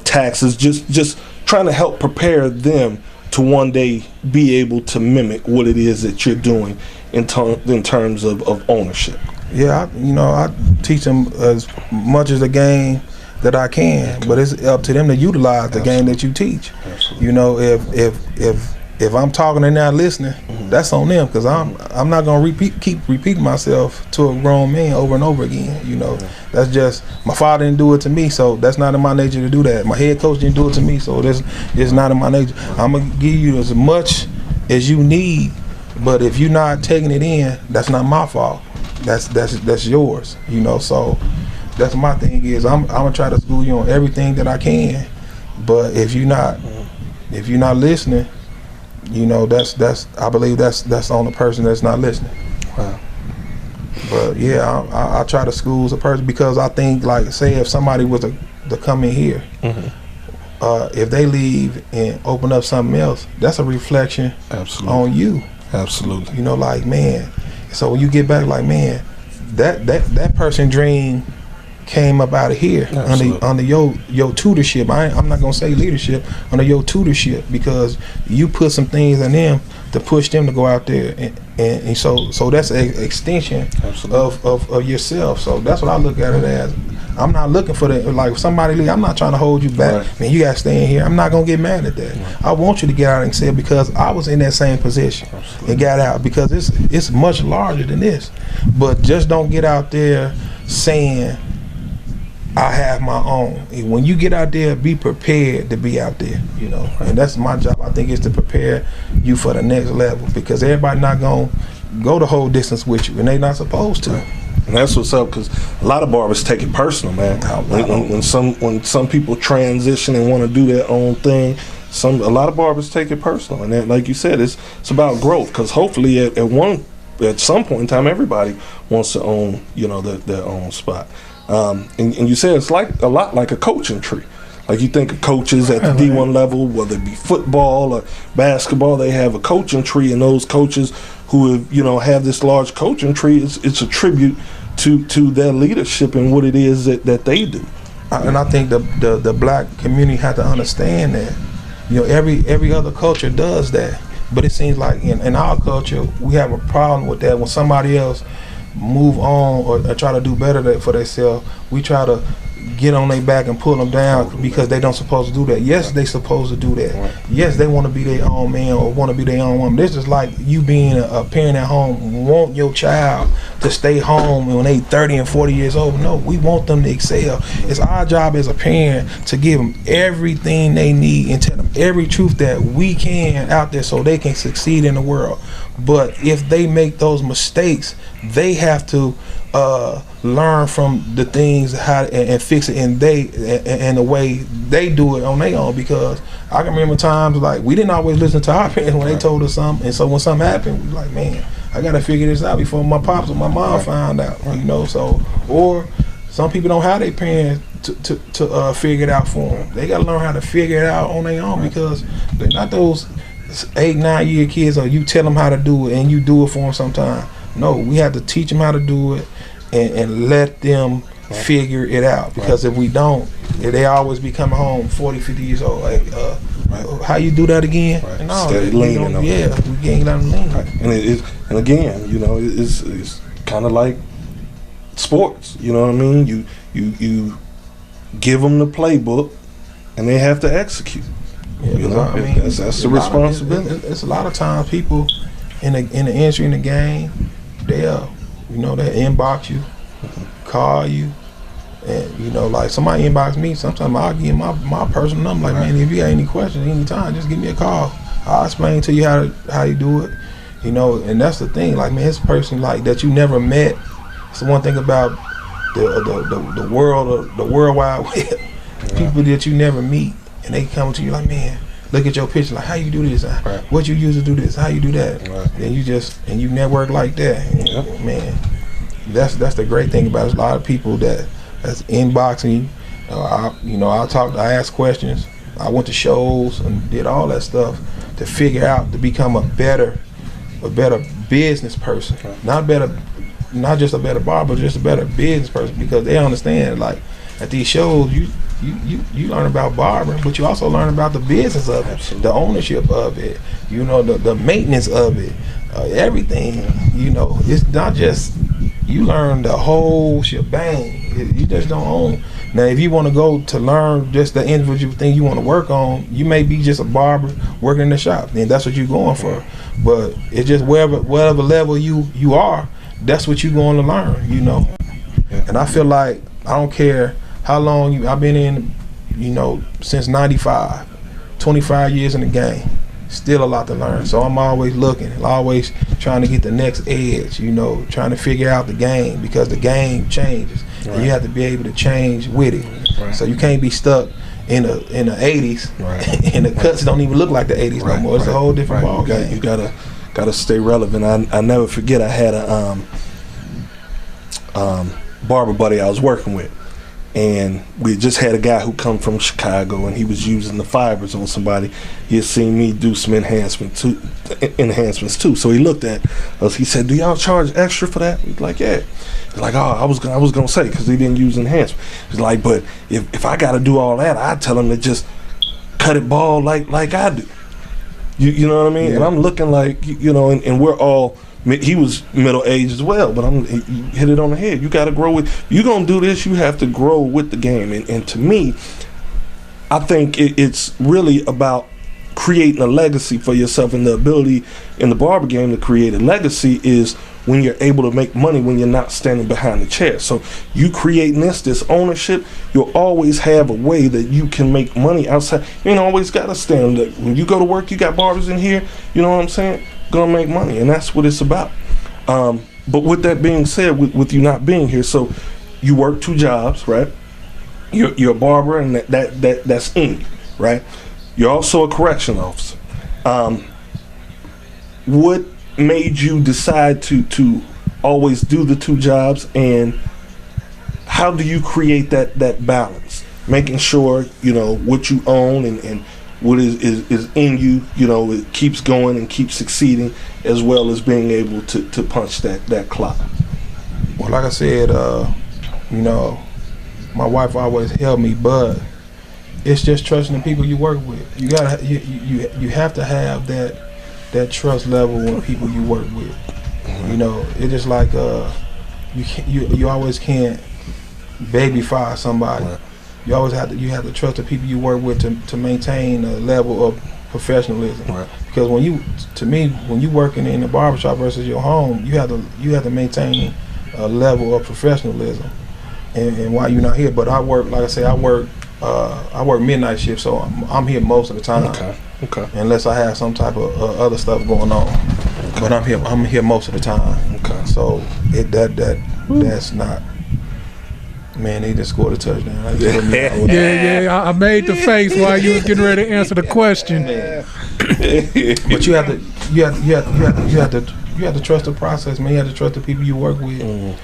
taxes? Just trying to help prepare them to one day be able to mimic what it is that you're doing in terms of ownership. Yeah, I teach them as much as the game that I can, but it's up to them to utilize the game that you teach. Absolutely. If I'm talking and not listening, that's on them, because I'm not gonna keep repeating myself to a grown man over and over again. That's just, my father didn't do it to me, so that's not in my nature to do that. My head coach didn't do it to me, so it's not in my nature. I'm gonna give you as much as you need, but if you're not taking it in, that's not my fault. That's yours. So that's my thing is I'm gonna try to school you on everything that I can, but if you're not listening, that's I believe that's on the person that's not listening. Wow. But yeah, I try to school a person, because I think, like, say if somebody was to come in here, if they leave and open up something else, that's a reflection on you. Absolutely. Like, man. So when you get back, like, man, that person dream came up out of here under your tutorship. I'm not gonna say leadership, under your tutorship, because you put some things in them to push them to go out there, and so that's an extension of yourself. So that's what I look at it as. I'm not looking for that. Like if somebody leave, I'm not trying to hold you back. Right. Man, you gotta stay in here. I'm not gonna get mad at that. Right. I want you to get out and sell because I was in that same position and got out because it's much larger than this. But just don't get out there saying I have my own. When you get out there, be prepared to be out there, you know. And that's my job. I think is to prepare you for the next level because everybody not gonna go the whole distance with you, and they not supposed to. And that's what's up, because a lot of barbers take it personal, man. When some people transition and want to do their own thing, a lot of barbers take it personal, and that, like you said, it's about growth. Because hopefully, at some point in time, everybody wants to own, you know, their own spot. And you said it's like a lot like a coaching tree. Like you think of coaches at the D1 level, whether it be football or basketball, they have a coaching tree, and those coaches who have, you know, have this large coaching tree, it's a tribute to their leadership and what it is that they do. And I think the black community had to understand that. You know, every other culture does that, but it seems like in our culture we have a problem with that. When somebody else move on or try to do better for themselves, we try to get on their back and pull them down because they don't supposed to do that. Yes, they supposed to do that. Right. Yes, they want to be their own man or want to be their own woman. This is like you being a parent at home, want your child to stay home when they 30 and 40 years old. No, we want them to excel. It's our job as a parent to give them everything they need and tell them every truth that we can out there so they can succeed in the world. But if they make those mistakes, they have to learn from the things and fix it in the way they do it on their own. Because I can remember times like we didn't always listen to our parents when they told us something, and so when something happened, we was like, man, I gotta figure this out before my pops or my mom found out. You know, so or some people don't have their parents to figure it out for them. They gotta learn how to figure it out on their own because they're not those 8-9 year kids or you tell them how to do it and you do it for them sometimes. No, we have to teach them how to do it and let them figure it out. Because if we don't, they always be coming home 40, 50 years old. Like, how you do that again? Right. No, Steady leaning. We ain't letting them lean. Right. And again, you know, it's kind of like sports. You know what I mean? You give them the playbook, and they have to execute. Yeah, you know, I mean, that's the responsibility. It's a lot of times people in the industry, in the game, they'll inbox you, call you, and you know, like somebody inbox me. Sometimes I'll give my personal number. Like, man, if you got any questions anytime, just give me a call. I'll explain to you how you do it. You know, and that's the thing. Like, man, it's a person like that you never met. It's the one thing about the world, the World Wide Web. People that you never meet. And they come to you like, man, look at your picture, like how you do this, what you use to do this, how you do that, and you network like that. And, man, that's the great thing about it. A lot of people that's inboxing. I ask questions. I went to shows and did all that stuff to figure out to become a better business person, not just a better barber, but just a better business person, because they understand like at these shows you learn about barbering, but you also learn about the business of it, the ownership of it, you know, the maintenance of it, everything. You know, it's not just you learn the whole shebang. You just don't own. Now, if you want to go to learn just the individual thing you want to work on, you may be just a barber working in the shop, and that's what you're going for. But it's just whatever level you are, that's what you're going to learn. You know, and I feel like I don't care how long I've been in, you know, since 95, 25 years in the game, still a lot to learn. So I'm always looking, always trying to get the next edge, you know, trying to figure out the game, because the game changes. Right. And you have to be able to change with it. Right. So you can't be stuck in the 80s, and the cuts don't even look like the 80s no more. It's a whole different ball game. You gotta stay relevant. I never forget, I had a barber buddy I was working with. And we just had a guy who come from Chicago, and he was using the fibers on somebody. He had seen me do some enhancements too. So he looked at us. He said, "Do y'all charge extra for that?" He's like, "Yeah." He's like, "Oh, I was gonna say, because he didn't use enhancement." He's like, "But if I got to do all that, I'd tell him to just cut it bald like I do." You know what I mean? Yeah. And I'm looking like, you know, and we're all he was middle aged as well. But you hit it on the head. You got to grow with. You're gonna do this. You have to grow with the game. And to me, I think it's really about creating a legacy for yourself, and the ability in the barber game to create a legacy is when you're able to make money when you're not standing behind the chair. So you creating this ownership, you'll always have a way that you can make money outside. You ain't always got to stand. When you go to work, you got barbers in here, you know what I'm saying, gonna make money, and that's what it's about. But with that being said, with you not being here, so you work 2 jobs, right? You're a barber, and that's in you, right? You're also a correction officer. What made you decide to always do the 2 jobs, and how do you create that balance, making sure what you own and what is in you, it keeps going and keeps succeeding, as well as being able to punch that clock? Well, like I said, my wife always held me, but it's just trusting the people you work with. You gotta you have to have that trust level with people you work with. It's just like you always can't babyfy somebody. Right. You always have to trust the people you work with to maintain a level of professionalism. Right. Because when you working in a barbershop versus your home, you have to maintain a level of professionalism. And while you're not here, but I work midnight shift, so I'm here most of the time. Okay. Unless I have some type of other stuff going on, but I'm here most of the time. Okay. So that's not. Man, they just scored a touchdown. Yeah. I made the face while you was getting ready to answer the question. But you have to trust the process, man. You have to trust the people you work with. Mm-hmm.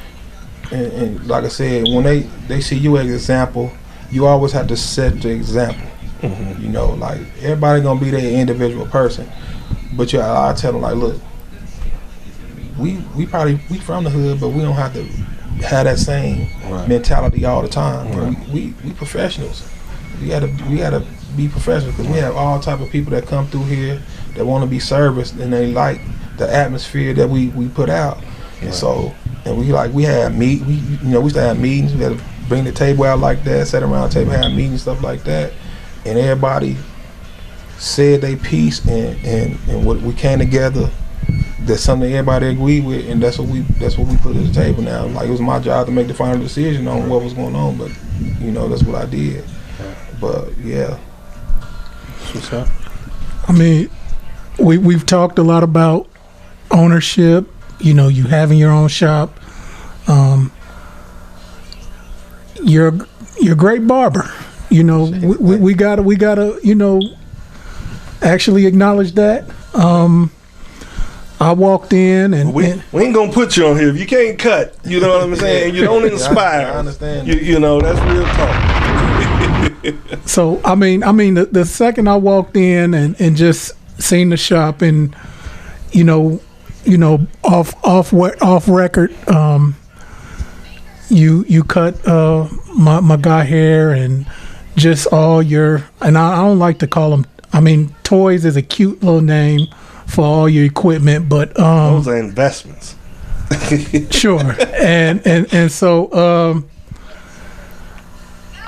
And like I said, when they see you as an example, you always have to set the example. Mm-hmm. Like everybody gonna be their individual person, but I tell them, like, look, we from the hood, but we don't have to have that same mentality all the time. Right. We professionals. We gotta be professionals, because we have all type of people that come through here that want to be serviced, and they like the atmosphere that we put out. And so, and we have we used to have meetings. We had to bring the table out like that, sit around the table, have meetings, stuff like that, and everybody said their piece, and what we came together. That's something everybody agreed with, and that's what we put at the table now. Like, it was my job to make the final decision on what was going on, but that's what I did. But yeah, what's up? I mean, we've talked a lot about ownership. You having your own shop. You're a great barber. We gotta actually acknowledge that. I walked in and we ain't gonna put you on here if you can't cut. You know what I'm saying? You don't inspire. I understand. That's real talk. So I mean, the second I walked in and just seen the shop, and off record, you cut my guy hair, and just all your, and I don't like to call them. I mean, toys is a cute little name for all your equipment, but those are investments. Sure. And so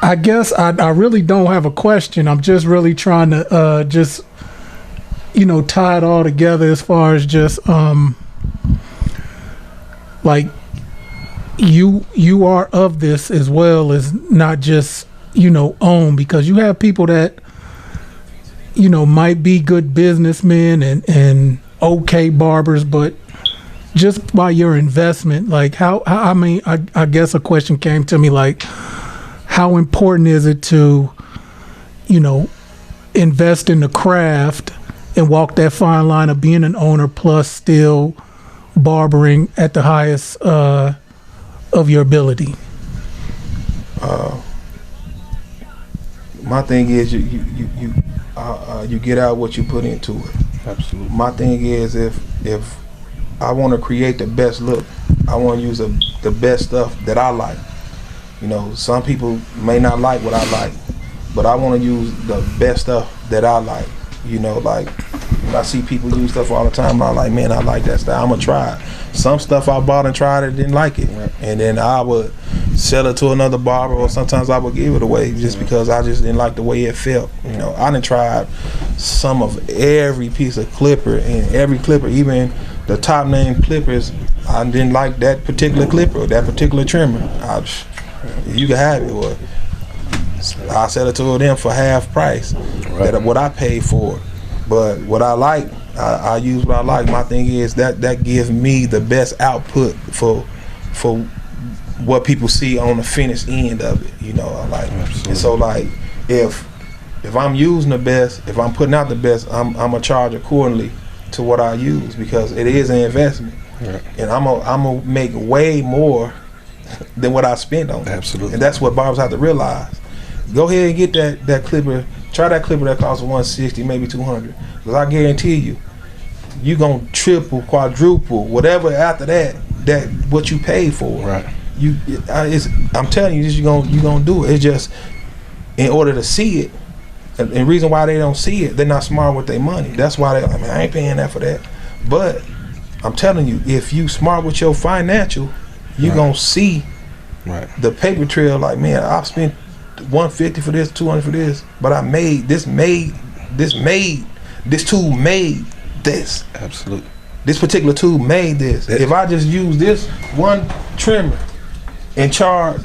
I guess I really don't have a question. I'm just really trying to just tie it all together, as far as just like you are of this as well as not just own, because you have people that might be good businessmen and okay barbers, but just by your investment, like I guess a question came to me, like, how important is it to, invest in the craft and walk that fine line of being an owner plus still barbering at the highest of your ability? My thing is you get out what you put into it. Absolutely. My thing is, if I want to create the best look, I want to use the best stuff that I like. Some people may not like what I like, but I want to use the best stuff that I like. Like But I see people use stuff all the time. I'm like, man, I like that style. I'm gonna try it. Some stuff I bought and tried it, didn't like it, and then I would sell it to another barber, or sometimes I would give it away just because I just didn't like the way it felt. You know, I done tried some of every piece of clipper, and every clipper, even the top name clippers, I didn't like that particular clipper or that particular trimmer. You can have it. Or I sell it to them for half price, that what I paid for it. But what I like, I use what I like. My thing is that gives me the best output for what people see on the finished end of it. You know, I like. And so like if I'm using the best, if I'm putting out the best, I'm gonna charge accordingly to what I use, because it is an investment, and I'm gonna make way more than what I spend on it. Absolutely. And that's what barbers have to realize. Go ahead and get that clipper. Try that clipper that costs $160, maybe $200. Because I guarantee you gonna triple, quadruple, whatever after that what you paid for. Right. I'm telling you, you gonna do it. It's just in order to see it. And the reason why they don't see it, they're not smart with their money. That's why I ain't paying that for that. But I'm telling you, if you smart with your financial, you gonna see the paper trail. Like, man, I've spent $150 for this, $200 for this, but I made this tool made this. Absolutely. This particular tool made this. If I just use this one trimmer and charge,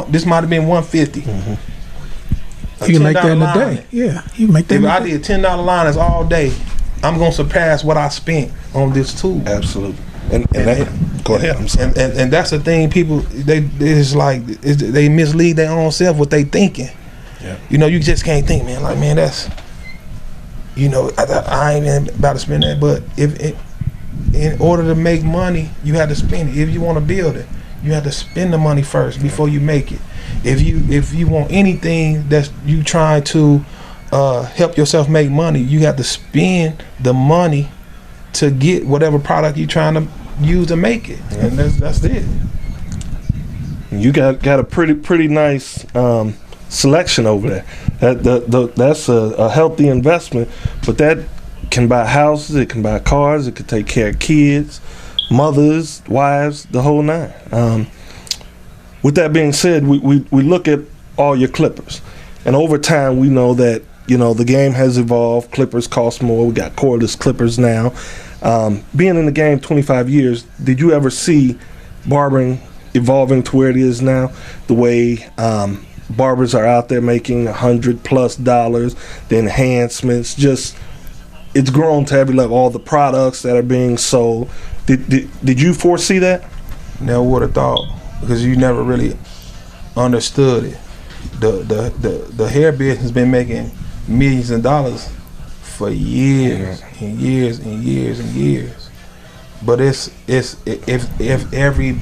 this might have been $150. You can make that in a day. Yeah, you can make that. If I did $10 liners all day, I'm gonna surpass what I spent on this tool. Absolutely. And go ahead. I'm sorry. And that's the thing. People they mislead their own self what they thinking. Yeah. You know, you just can't think, man. Like, man, that's, you know, I ain't even about to spend that. But in order to make money, you have to spend it. If you want to build it, you have to spend the money first before you make it. If you want anything that you trying to help yourself make money, you have to spend the money to get whatever product you're trying to use to make it. And that's it. You got a pretty nice selection over there. That's a healthy investment, but that can buy houses, it can buy cars, it could take care of kids, mothers, wives, the whole nine. With that being said, we look at all your clippers, and over time we know that, you know, the game has evolved. Clippers cost more. We got cordless clippers now. Being in the game 25 years, did you ever see barbering evolving to where it is now? The way barbers are out there making $100+, the enhancements, just it's grown to every level. All the products that are being sold. Did you foresee that? Never would have thought, because you never really understood it. The hair business has been making millions of dollars for years and years and years and years. But if every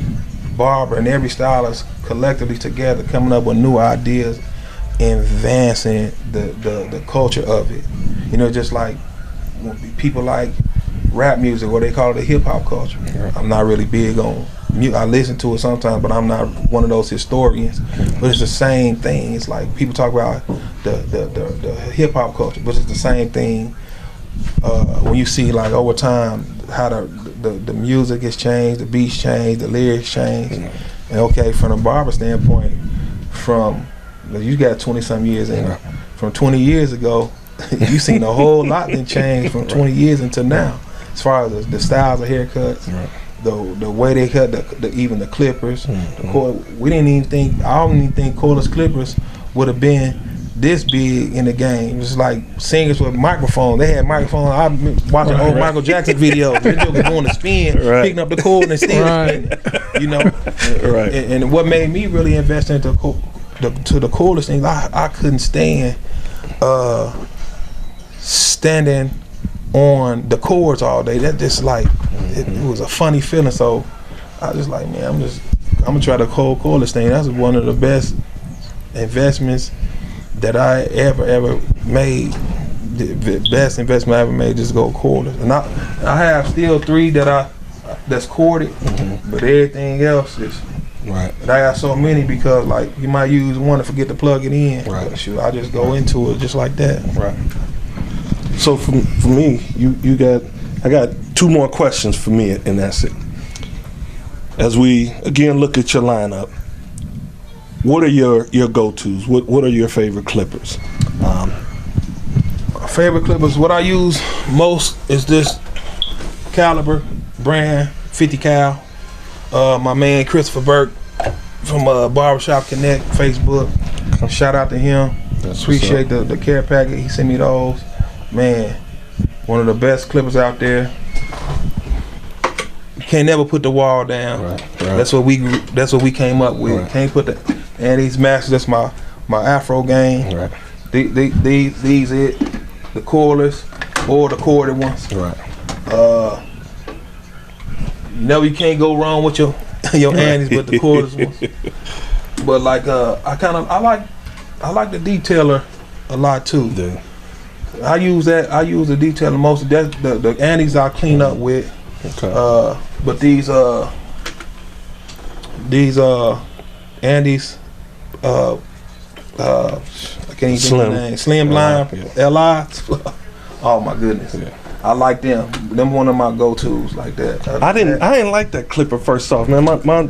barber and every stylist collectively together coming up with new ideas, advancing the culture of it. You know, just like people like rap music, or they call it the hip hop culture. I'm not really big on music. I listen to it sometimes, but I'm not one of those historians. But it's the same thing. It's like people talk about the hip hop culture, but it's the same thing. When you see, like, over time how the music has changed, the beats changed, the lyrics changed. And okay, from a barber standpoint, you got 20-some years in, from 20 years ago, you seen a whole lot that changed from 20 years until now, as far as the styles of haircuts, the way they cut, even the clippers. We didn't even think, I don't even think cordless clippers would have been this big in the game. It was like singers with microphones. They had microphones. I watching old Michael Jackson videos. They was doing the spin, picking up the cord and still spinning. You know, and what made me really invest into the coolest thing, I couldn't stand standing on the cords all day. That just like it was a funny feeling. So I was just like, man, I'm gonna try the cordless thing. That's one of the best investments that I ever made. The best investment I ever made, just go cordless. And I have still 3 that's corded, but everything else is But I got so many because, like, you might use one and forget to plug it in. But shoot, I just go into it just like that. So for me, I got 2 more questions for me, and that's it. As we again look at your lineup, what are your go-tos? What are your favorite clippers? My favorite clippers, what I use most is this caliber brand 50 cal. My man Christopher Burke from Barbershop Connect Facebook. Shout out to him. Appreciate the care packet. He sent me those. Man, one of the best clippers out there. You can't never put the wall down. Right. That's what we came up with. Right. Can't put and these masters. That's my Afro game. Right. These it, the cordless or the corded ones. Right. You can't go wrong with your Andes, but the cordless ones. But like I like the detailer a lot too. Yeah. I use the detailer most. The Andes I clean up with. Okay. But these Andes I can't even think of the name. Slim Line LI. Oh my goodness. Yeah. I like them. Them one of my go-tos like that. I didn't like that clipper first off, man.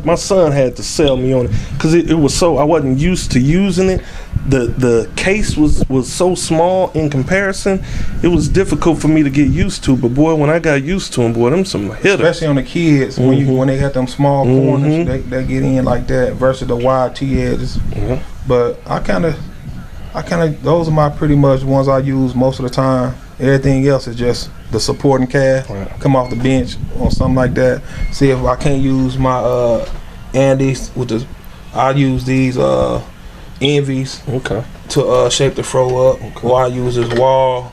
My son had to sell me on it because it was so, I wasn't used to using it. The case was so small in comparison. It was difficult for me to get used to. But boy, when I got used to them, boy, them some hitters. Especially on the kids when they got them small corners, they get in like that versus the wide T edges. But I kind of those are my pretty much ones I use most of the time. Everything else is just the supporting cast. Right. Come off the bench or something like that. See if I can't use my Andes with the. I use these Envies to shape the fro up. Or I use this wall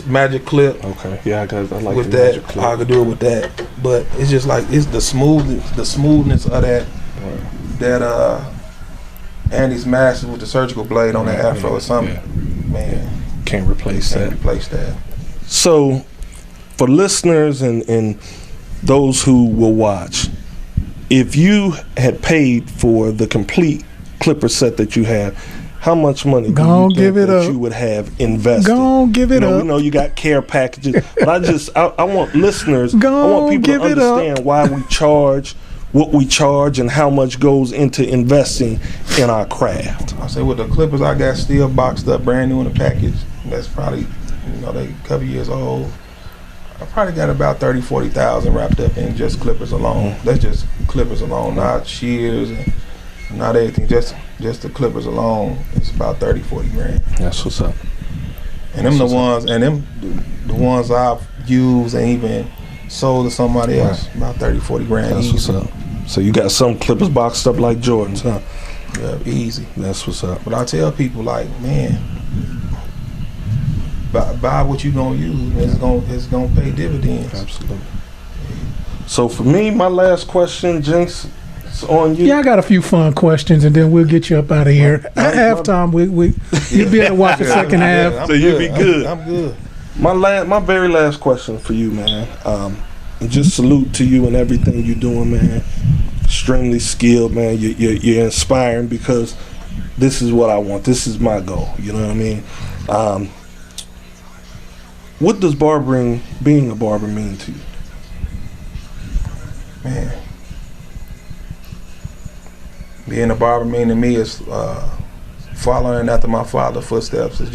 magic clip. Okay. Yeah, I like with the that. magic clip. I could do it with that, but it's just like it's the smoothness of that. Right. That Andy's master with the surgical blade on that afro or something. Yeah. Man, Can't replace that. So, for listeners and those who will watch, if you had paid for the complete clipper set that you have, how much money do you think that you would have invested? Go on, give it up. We know you got care packages, but I want listeners, I want people to understand why we charge what we charge and how much goes into investing in our craft. I say with the clippers I got still boxed up brand new in the package. That's probably, they a couple years old. I probably got about 30,000-40,000 wrapped up in just clippers alone. That's just clippers alone, not shears and not everything, just the clippers alone. It's about 30-40 grand. That's what's up. And them the ones I've used and even sold to somebody else, about 30-40 grand. That's easy. what's up. So you got some clippers boxed up like Jordans, huh? Yeah, easy. That's what's up. But I tell people like, man, buy what you gonna use. It's gonna pay dividends. Absolutely. So for me, my last question, Jinx, is on you. Yeah, I got a few fun questions, and then we'll get you up out of here. At halftime, you'll be able to watch the second half. So you'll be good. I'm good. My very last question for you, man. And just salute to you and everything you're doing, man. Extremely skilled, man. You're inspiring because this is what I want. This is my goal. You know what I mean? What does being a barber mean to you? Man, being a barber mean to me is following after my father's footsteps. Is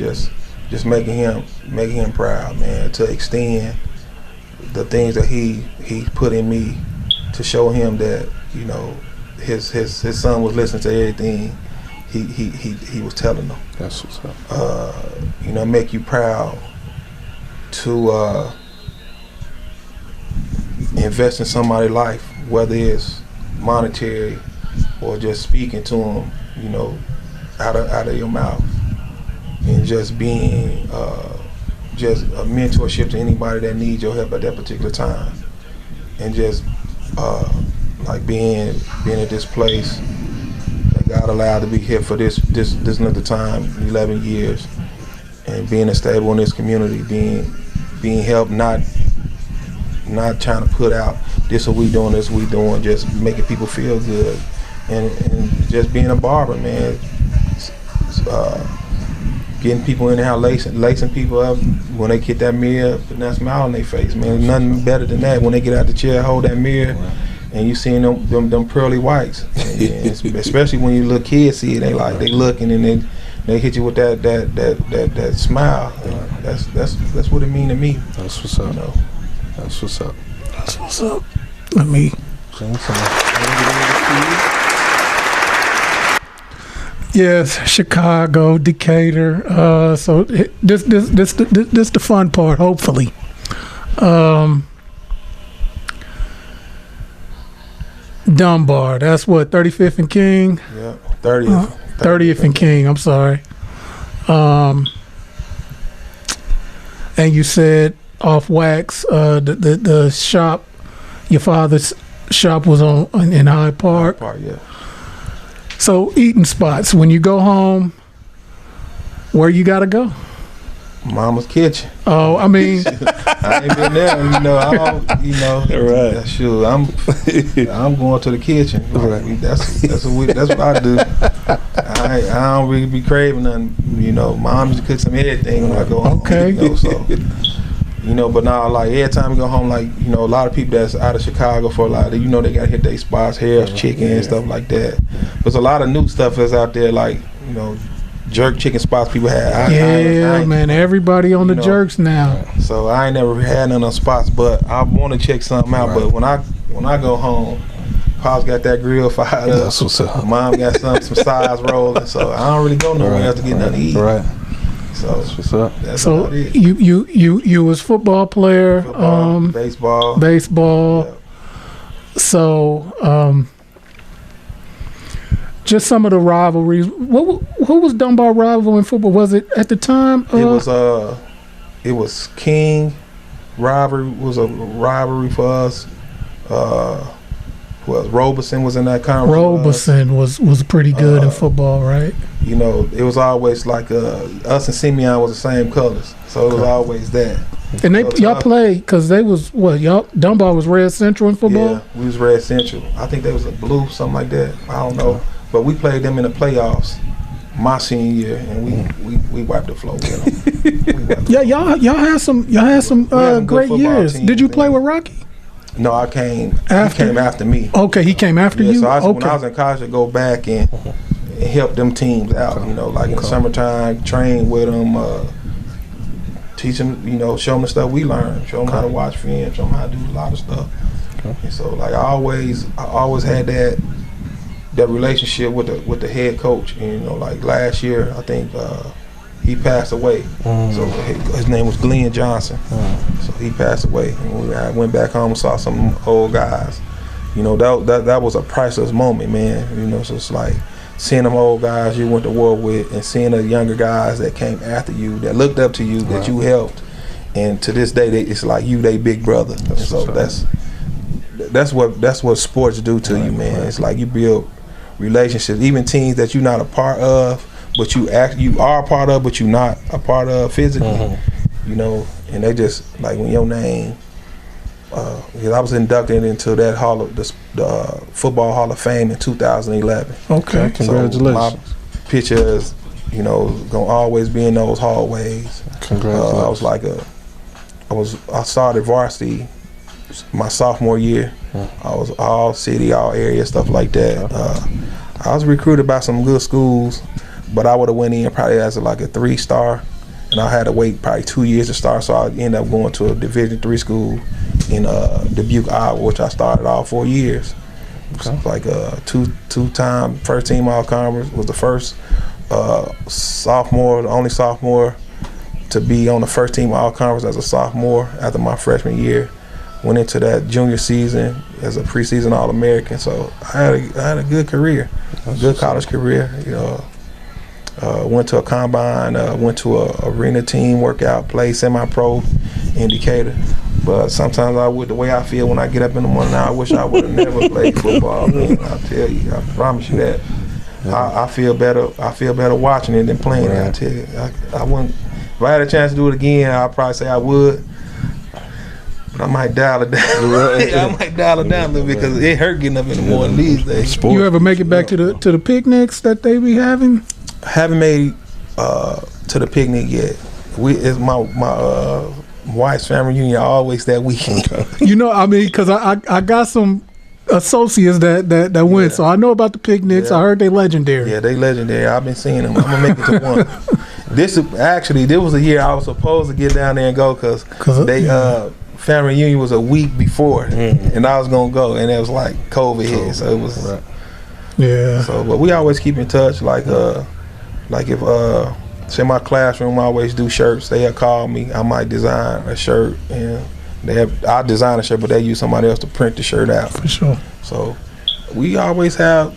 just making him proud, man. To extend the things that he put in me, to show him that his son was listening to everything he was telling them. That's what's up. Make you proud to invest in somebody's life, whether it's monetary or just speaking to them, out of your mouth, and just being just a mentorship to anybody that needs your help at that particular time, and just like being at this place that God allowed to be here for this length of time, 11 years, and being stable in this community, being helped, not trying to put out this what we doing, just making people feel good, and just being a barber, man. getting people in the house, lacing people up when they get that mirror, putting that smile on their face, man. Nothing better than that when they get out the chair, hold that mirror, and you seeing them pearly whites. And especially when you little kids see it, they looking and they hit you with that smile. That's what it mean to me. That's what's up. You know? That's what's up. That's what's up. Let me. Yes, Chicago, Decatur. So this the fun part. Hopefully, Dunbar. That's what 35th and King. Yeah, 30th. 30th and King. I'm sorry. And you said off wax. The shop, your father's shop was in Hyde Park. Yeah. So eating spots when you go home, where you gotta go? Mama's kitchen. Oh, I mean, I ain't been there, you know. I don't, you know. Right. That's sure. I'm going to the kitchen. Right. That's what I do. I don't really be craving nothing. You know, Mom used to cook some everything when I go home. Okay. You know, so. You know, but now, like, every time we go home, like, you know, a lot of people that's out of Chicago for a lot of, you know, they got to hit their spots, Harris Chicken and stuff like that. There's a lot of new stuff that's out there, like, you know, jerk chicken spots people had. Man, everybody on the jerks now. So I ain't never had none of those spots, but I want to check something out. Right. But when I go home, Pop's got that grill fired up. That's what's up. Mom got some sides rolling, so I don't really go nowhere else to get nothing to eat. Right. So that's what's up. That's so about it. you was football player, baseball. Yeah. So just some of the rivalries. Who was Dunbar rival in football? Was it at the time? It was King. Rivalry was a rivalry for us. Who else? Robeson was in that conference. Robeson was pretty good in football, right? You know, it was always like us and Simeon was the same colors, so it was always that. And y'all played because they was what Dunbar was Red Central in football. Yeah, we was Red Central. I think they was a blue, something like that. I don't know, but we played them in the playoffs my senior year, and we wiped the floor with them. Yeah, y'all had some great years. Did you play with Rocky? No, he came after me. Okay, he came after you. So when I was in college, I go back and help them teams out. You know, like in the summertime, train with them, teach them. You know, show them the stuff we learned. Show them how to watch film. Show them how to do a lot of stuff. And so, like I always had that relationship with the head coach. And, you know, like last year, I think he passed away. So his name was Glenn Johnson. So he passed away. And I went back home and saw some old guys. You know, that was a priceless moment, man. You know, so it's like seeing them old guys you went to war with and seeing the younger guys that came after you, that looked up to you, that you helped. And to this day, it's like you, they big brother. So that's what sports do to you, man. It's like you build relationships, even teams that you're not a part of, but you are a part of, but you're not a part of physically. You know, and they just like when your name. Because I was inducted into that the Football Hall of Fame in 2011. Okay, congratulations. So my picture is, you know, gonna always be in those hallways. Congratulations. I started varsity my sophomore year. I was all city, all area, stuff like that. I was recruited by some good schools, but I would have went in probably as like a 3-star, and I had to wait probably 2 years to start. So I ended up going to a Division III school in Dubuque, Iowa, which I started all 4 years. So like two-time first team all conference, was the first sophomore, the only sophomore to be on the first team all conference as a sophomore after my freshman year. Went into that junior season as a preseason All-American. So I had a good career, good college career. You know, went to a combine, went to a arena team workout, played semi-pro in Decatur. But sometimes the way I feel when I get up in the morning now, I wish I would have never played football. Man, I tell you, I promise you that. I feel better. I feel better watching it than playing it. I tell you, I wouldn't. If I had a chance to do it again, I'd probably say I would. But I might dial it down. I might dial it down a little bit because it hurt getting up in the morning these days. You ever make it back to the picnics that they be having? I haven't made to the picnic yet. It's my wife's family reunion always that weekend. You know, I mean, because I got some associates that went, so I know about the picnics. I heard they legendary. Yeah, they legendary. I've been seeing them. I'm gonna make it to one. This was a year I was supposed to get down there and go because they family reunion was a week before, and I was gonna go, and it was like COVID hit, so it was. Right. Yeah. So, but we always keep in touch. Like if say my classroom, I always do shirts. They'll call me. I might design a shirt, and I design a shirt, but they use somebody else to print the shirt out. For sure. So we always stay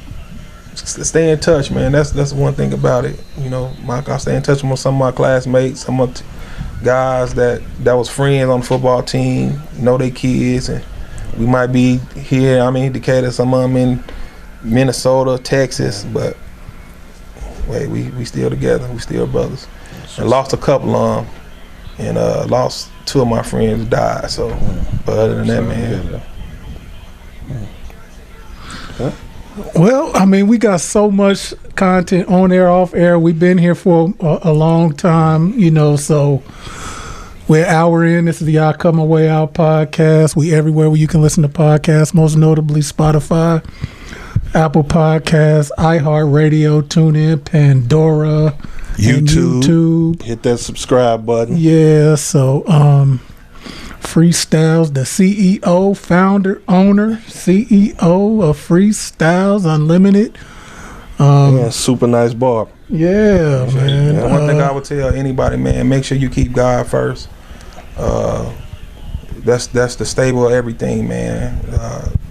in touch, man. That's one thing about it. You know, I stay in touch with some of my classmates, some of the guys that was friends on the football team, know their kids, and we might be here. I'm in Decatur, some of them in Minnesota, Texas, but wait, we still together. We still brothers. And lost a couple of them, and lost 2 of my friends died. So, but other than that, man. Well, I mean, we got so much content on air, off air. We've been here for a long time, you know, so we're an hour in. This is the I Come Away Out podcast. We everywhere where you can listen to podcasts, most notably Spotify, Apple Podcasts, iHeartRadio, TuneIn, Pandora, YouTube. Hit that subscribe button. Yeah, so Freestylzz, the CEO, founder, owner, CEO of Freestylzz Unlimited. Super nice barber. Yeah, man. One thing I would tell anybody, man, make sure you keep God first. That's the stable of everything, man.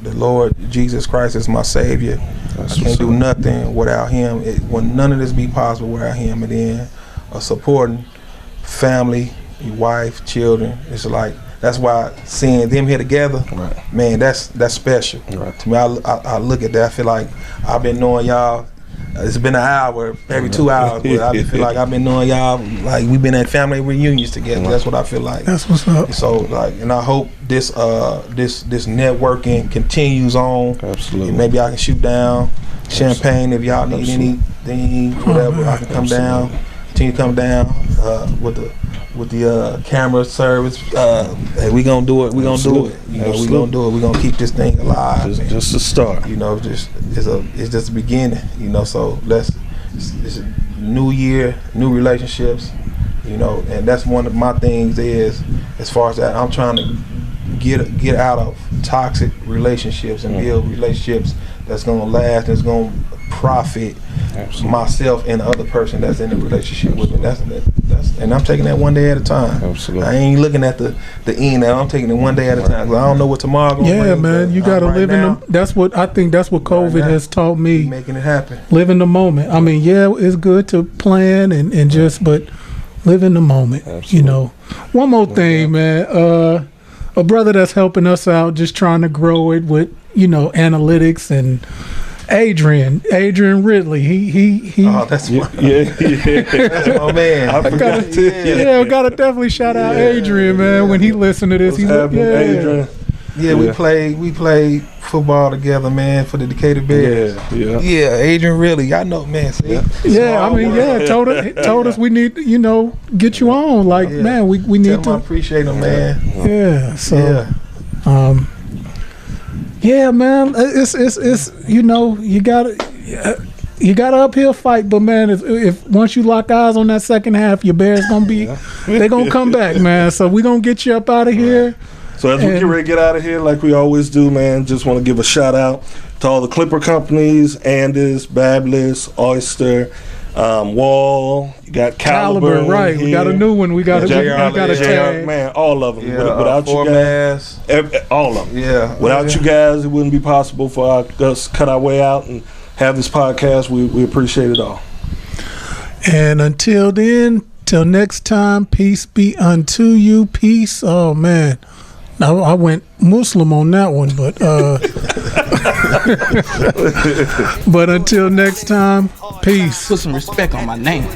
The Lord Jesus Christ is my Savior. I can't do nothing without Him. When none of this be possible without Him, and then a supporting family, your wife, children. It's like that's why seeing them here together, right, man, that's special. Right. To me, I look at that. I feel like I've been knowing y'all. It's been an hour, every 2 hours, but I feel like I've been knowing y'all, like we've been at family reunions together. That's what I feel like. That's what's up. So like, and I hope this networking continues on. Absolutely. And maybe I can shoot down champagne if y'all need anything, whatever. I can come down, continue to come down with the camera service. Hey, we gonna do it. We gonna do it. You know, we gonna do it. We gonna keep this thing alive. Just a start. You know, it's just a beginning. You know, so it's a new year, new relationships. You know, and that's one of my things is as far as that I'm trying to get out of toxic relationships and build relationships that's gonna last, that's gonna profit myself and the other person that's in the relationship with me. That's and I'm taking that one day at a time. Absolutely. I ain't looking at the end. I'm taking it one day at a time. 'Cause I don't know what tomorrow gonna bring. Yeah, man, you gotta live in the. That's what I think. That's what COVID has taught me. Making it happen. Live in the moment. I mean, yeah, it's good to plan and just, but live in the moment. Absolutely. You know. One more thing, man. A brother that's helping us out, just trying to grow it with, you know, analytics and Adrian Ridley. He Oh, that's my that's my man. I forgot to. gotta definitely shout out Adrian, man. When he listened to this, he's like, Adrian. Yeah, we played football together, man, for the Decatur Bears. Yeah, Adrian Ridley. I know, man. See? Yeah, I mean, told us we need to, you know, get you on. Like, man, we need to. I appreciate him, man. Yeah. So, yeah, man. It's you know, you gotta uphill fight, but man, if once you lock eyes on that second half, your Bears gonna be, they gonna come back, man. So we gonna get you up out of here. So as we get ready to get out of here, like we always do, man, just want to give a shout out to all the clipper companies, Andis, Babless, Oyster, Wall. You got Caliber, right? We got a new one. We got a tag, man. All of them. Yeah, without you guys, all of them. Yeah. Without you guys, it wouldn't be possible for us to cut our way out and have this podcast. We appreciate it all. And until then, till next time, peace be unto you. Peace. Oh man. Now I went Muslim on that one, but until next time, peace. Put some respect on my name.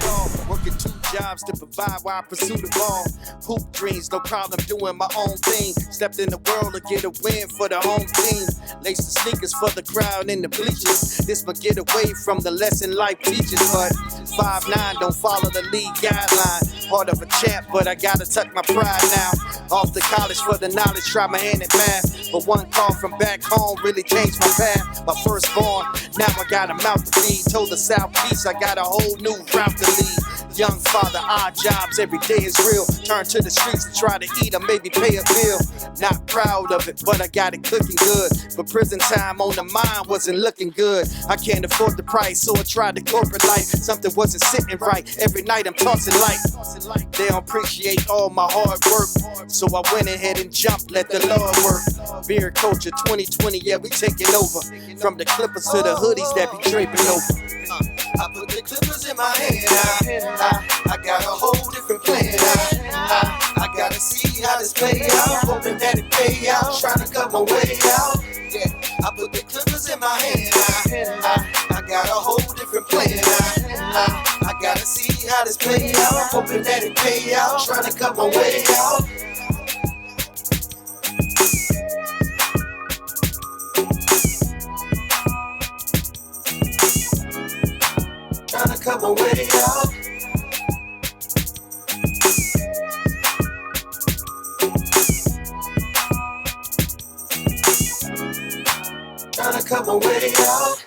Working 2 jobs to provide while I pursue the ball. Hoop dreams, no problem doing my own thing. Stepped in the world to get a win for the home team. Lace the sneakers for the crowd in the bleachers. This might get away from the lesson life teaches, but 5'9", don't follow the league guideline. Heart of a champ, but I gotta tuck my pride now. Off to college for the knowledge, try my hand at math. But one call from back home really changed my path. My firstborn, now I got a mouth to feed. Told the Southeast I got a whole new route to lead. Young father, odd jobs, every day is real. Turn to the streets to try to eat or maybe pay a bill. Not proud of it, but I got it cooking good. But prison time on the mind wasn't looking good. I can't afford the price, so I tried the corporate life. Something wasn't sitting right, every night I'm tossing light. They don't appreciate all my hard work, so I went ahead and jumped, let the Lord work. Beer culture 2020, yeah, we taking over. From the Clippers to the hoodies that be draping over. I put the Clippers in my hand. I got a whole different plan. I gotta see how this play out. Hoping that it pay out. Trying to cut my way out. Yeah, I put the Clippers in my hand. I got a whole different plan. I gotta see how this play out. Hoping that it pay out. Trying to cut my way out. Trying to cut my way out. Trying to cut my way out.